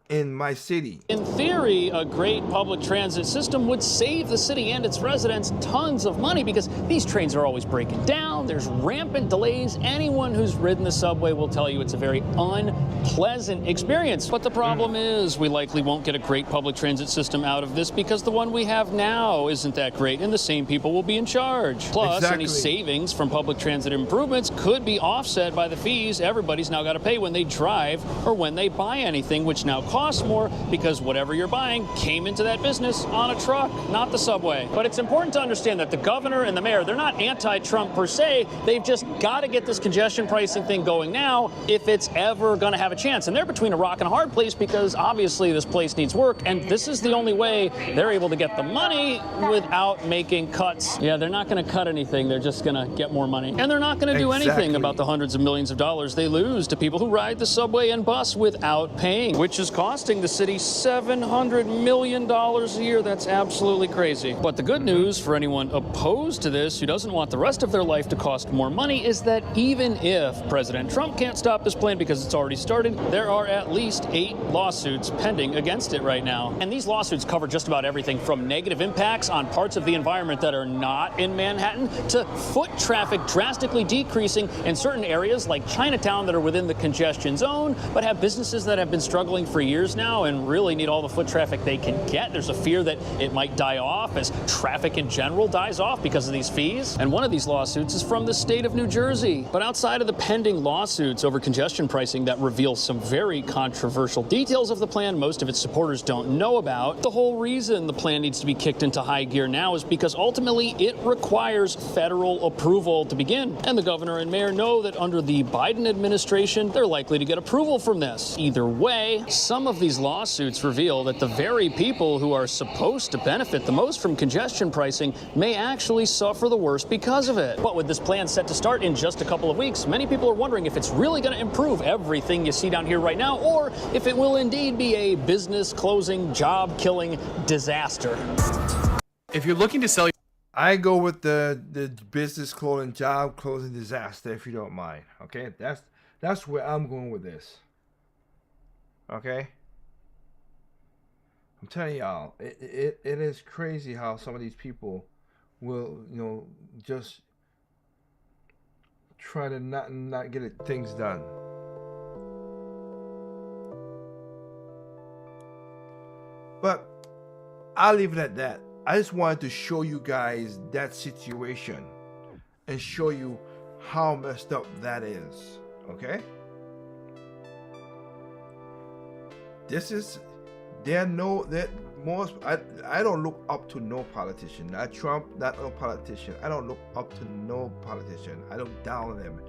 in my city. in theory, a great public transit system would save the city and its residents tons of money because these trains are always breaking down. There's rampant delays. Anyone who's ridden the subway will tell you it's a very unpleasant experience. But the problem is we likely won't get a great public transit system out of this because the one we have now isn't that great and the same people will be in charge. Plus, any savings from public transit improvements could be offset by the fees everybody's now got to pay when they drive or when they buy anything, which now costs more because whatever you're buying came into that business on a truck, not the subway. But it's important to understand that the governor and the mayor, they're not anti-Trump per se. They've just got to get this congestion pricing thing going now if it's ever going to have a chance. And they're between a rock and a hard place because obviously this place needs work, and this is the only way they're able to get the money without making cuts. Yeah, they're not going to cut anything. They're just going to get more money. And they're not going to do anything about the hundreds of millions of dollars they lose to people who ride the subway and bus without paying, which is costing the city $700 million a year. That's absolutely crazy. But the good news for anyone opposed to this who doesn't want the rest of their life to cost more money is that even if President Trump can't stop this plan because it's already started, there are at least 8 lawsuits pending against it right now. And these lawsuits cover just about everything from negative impacts on parts of the environment that are not in Manhattan to foot traffic drastically decreasing in certain areas like Chinatown that are within the congestion zone but have businesses that have been struggling for years now and really need all the foot traffic they can get. There's a fear that it might die off as traffic in general dies off because of these fees. And one of these lawsuits is from the state of New Jersey. But outside of the pending lawsuits over congestion pricing that reveal some very controversial details of the plan most of its supporters don't know about, the whole reason the plan needs to be kicked into high gear now is because ultimately it requires federal approval to begin. And the governor and mayor know that under the Biden administration, they're likely to get approval from this. Either way, some of these lawsuits reveal that the very people who are supposed to benefit the most from congestion pricing may actually suffer the worst because of it. But with this plan set to start in just a couple of weeks, many people are wondering if it's really going to improve everything you see down here right now, or if it will indeed be a business closing, job killing disaster. If you're looking to sell, I go with the business closing, job closing disaster, if you don't mind. Okay, that's where I'm going with this. Okay, I'm telling y'all, it is crazy how some of these people will, just try to not get things done. But I'll leave it at that. I just wanted to show you guys that situation and show you how messed up that is. Okay? This is, I don't look up to no politician. Not Trump, not no politician. I don't look up to no politician. I look down on them.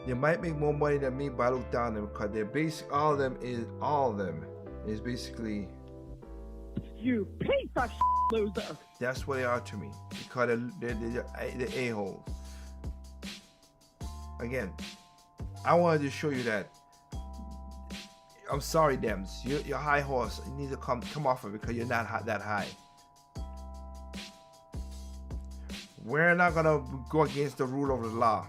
They might make more money than me, but I look down on them because they're basically, all of them is basically, you piece of loser. That's what they are to me, because they're a-holes. Again, I wanted to show you that. I'm sorry, Dems. You're high horse. You need to come off of it because you're not that high. We're not gonna go against the rule of the law.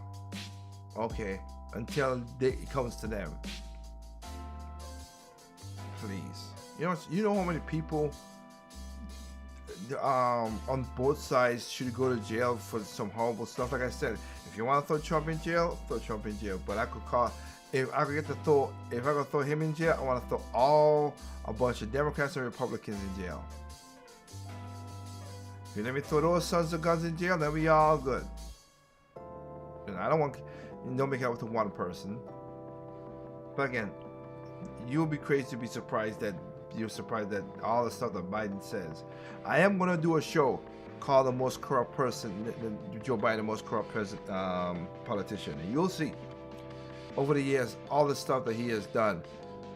Okay, until it comes to them. Please, you know how many people on both sides should go to jail for some horrible stuff. Like I said, if you want to throw Trump in jail, throw Trump in jail. But if I could throw him in jail, I want to throw a bunch of Democrats and Republicans in jail. If you let me throw those sons of guns in jail, then we all good. And I don't make it up to one person. But again, you'll be crazy to be surprised that you're surprised that all the stuff that Biden says. I am gonna do a show called the most corrupt person, Joe Biden, the most corrupt politician, and you'll see over the years all the stuff that he has done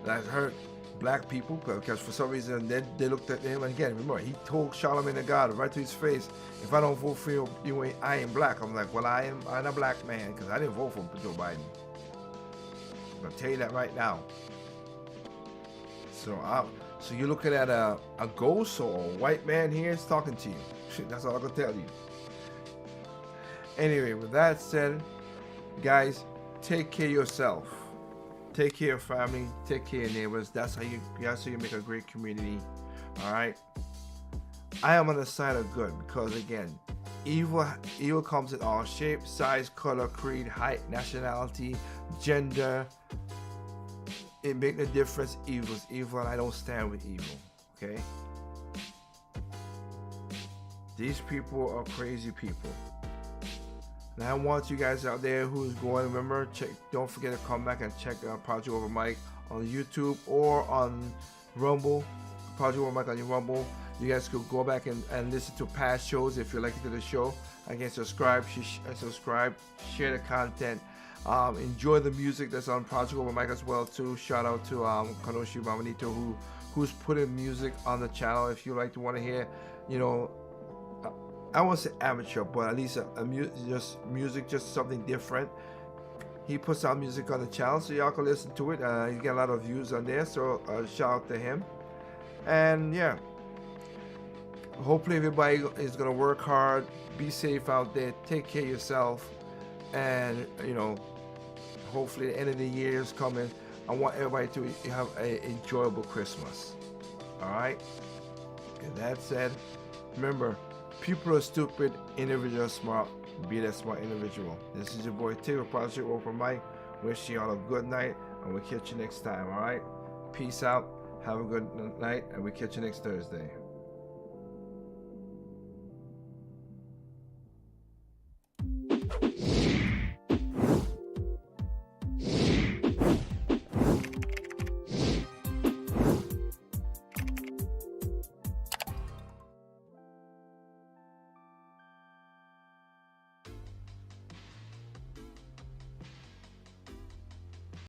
that hurt black people, because for some reason they looked at him, and again, remember, he told Charlamagne the God right to his face, if I don't vote for you, I ain't black. I'm like, well, I'm a black man, because I didn't vote for Joe Biden. I'm gonna tell you that right now. So you're looking at a ghost or a white man here is talking to you. That's all I can tell you. Anyway, with that said, guys, take care of yourself. Take care of family. Take care of neighbors. That's how you make a great community. All right. I am on the side of good because, again, evil comes in all shapes, size, color, creed, height, nationality, gender. It makes no difference. Evil is evil, and I don't stand with evil. Okay. These people are crazy people. And I want you guys out there who's going, remember, don't forget to come back and check Project Over Mike on YouTube or on Rumble. Project Over Mike on your Rumble. You guys could go back and listen to past shows if you're liking to the show. Again, subscribe, share the content. Enjoy the music that's on Project Over Mike as well too. Shout out to Kanoshi Mamanito who's putting music on the channel. If you want to hear, I won't say amateur, but at least just something different. He puts out music on the channel, so y'all can listen to it. He got a lot of views on there, so shout out to him. And yeah, hopefully everybody is gonna work hard, be safe out there, take care of yourself, and hopefully the end of the year is coming. I want everybody to have an enjoyable Christmas. All right. And that said, remember. People are stupid, individuals smart. Be that smart individual. This is your boy Tigger, Project Over Mike. Wish you all a good night, and we'll catch you next time. All right, peace out. Have a good night, and we'll catch you next Thursday.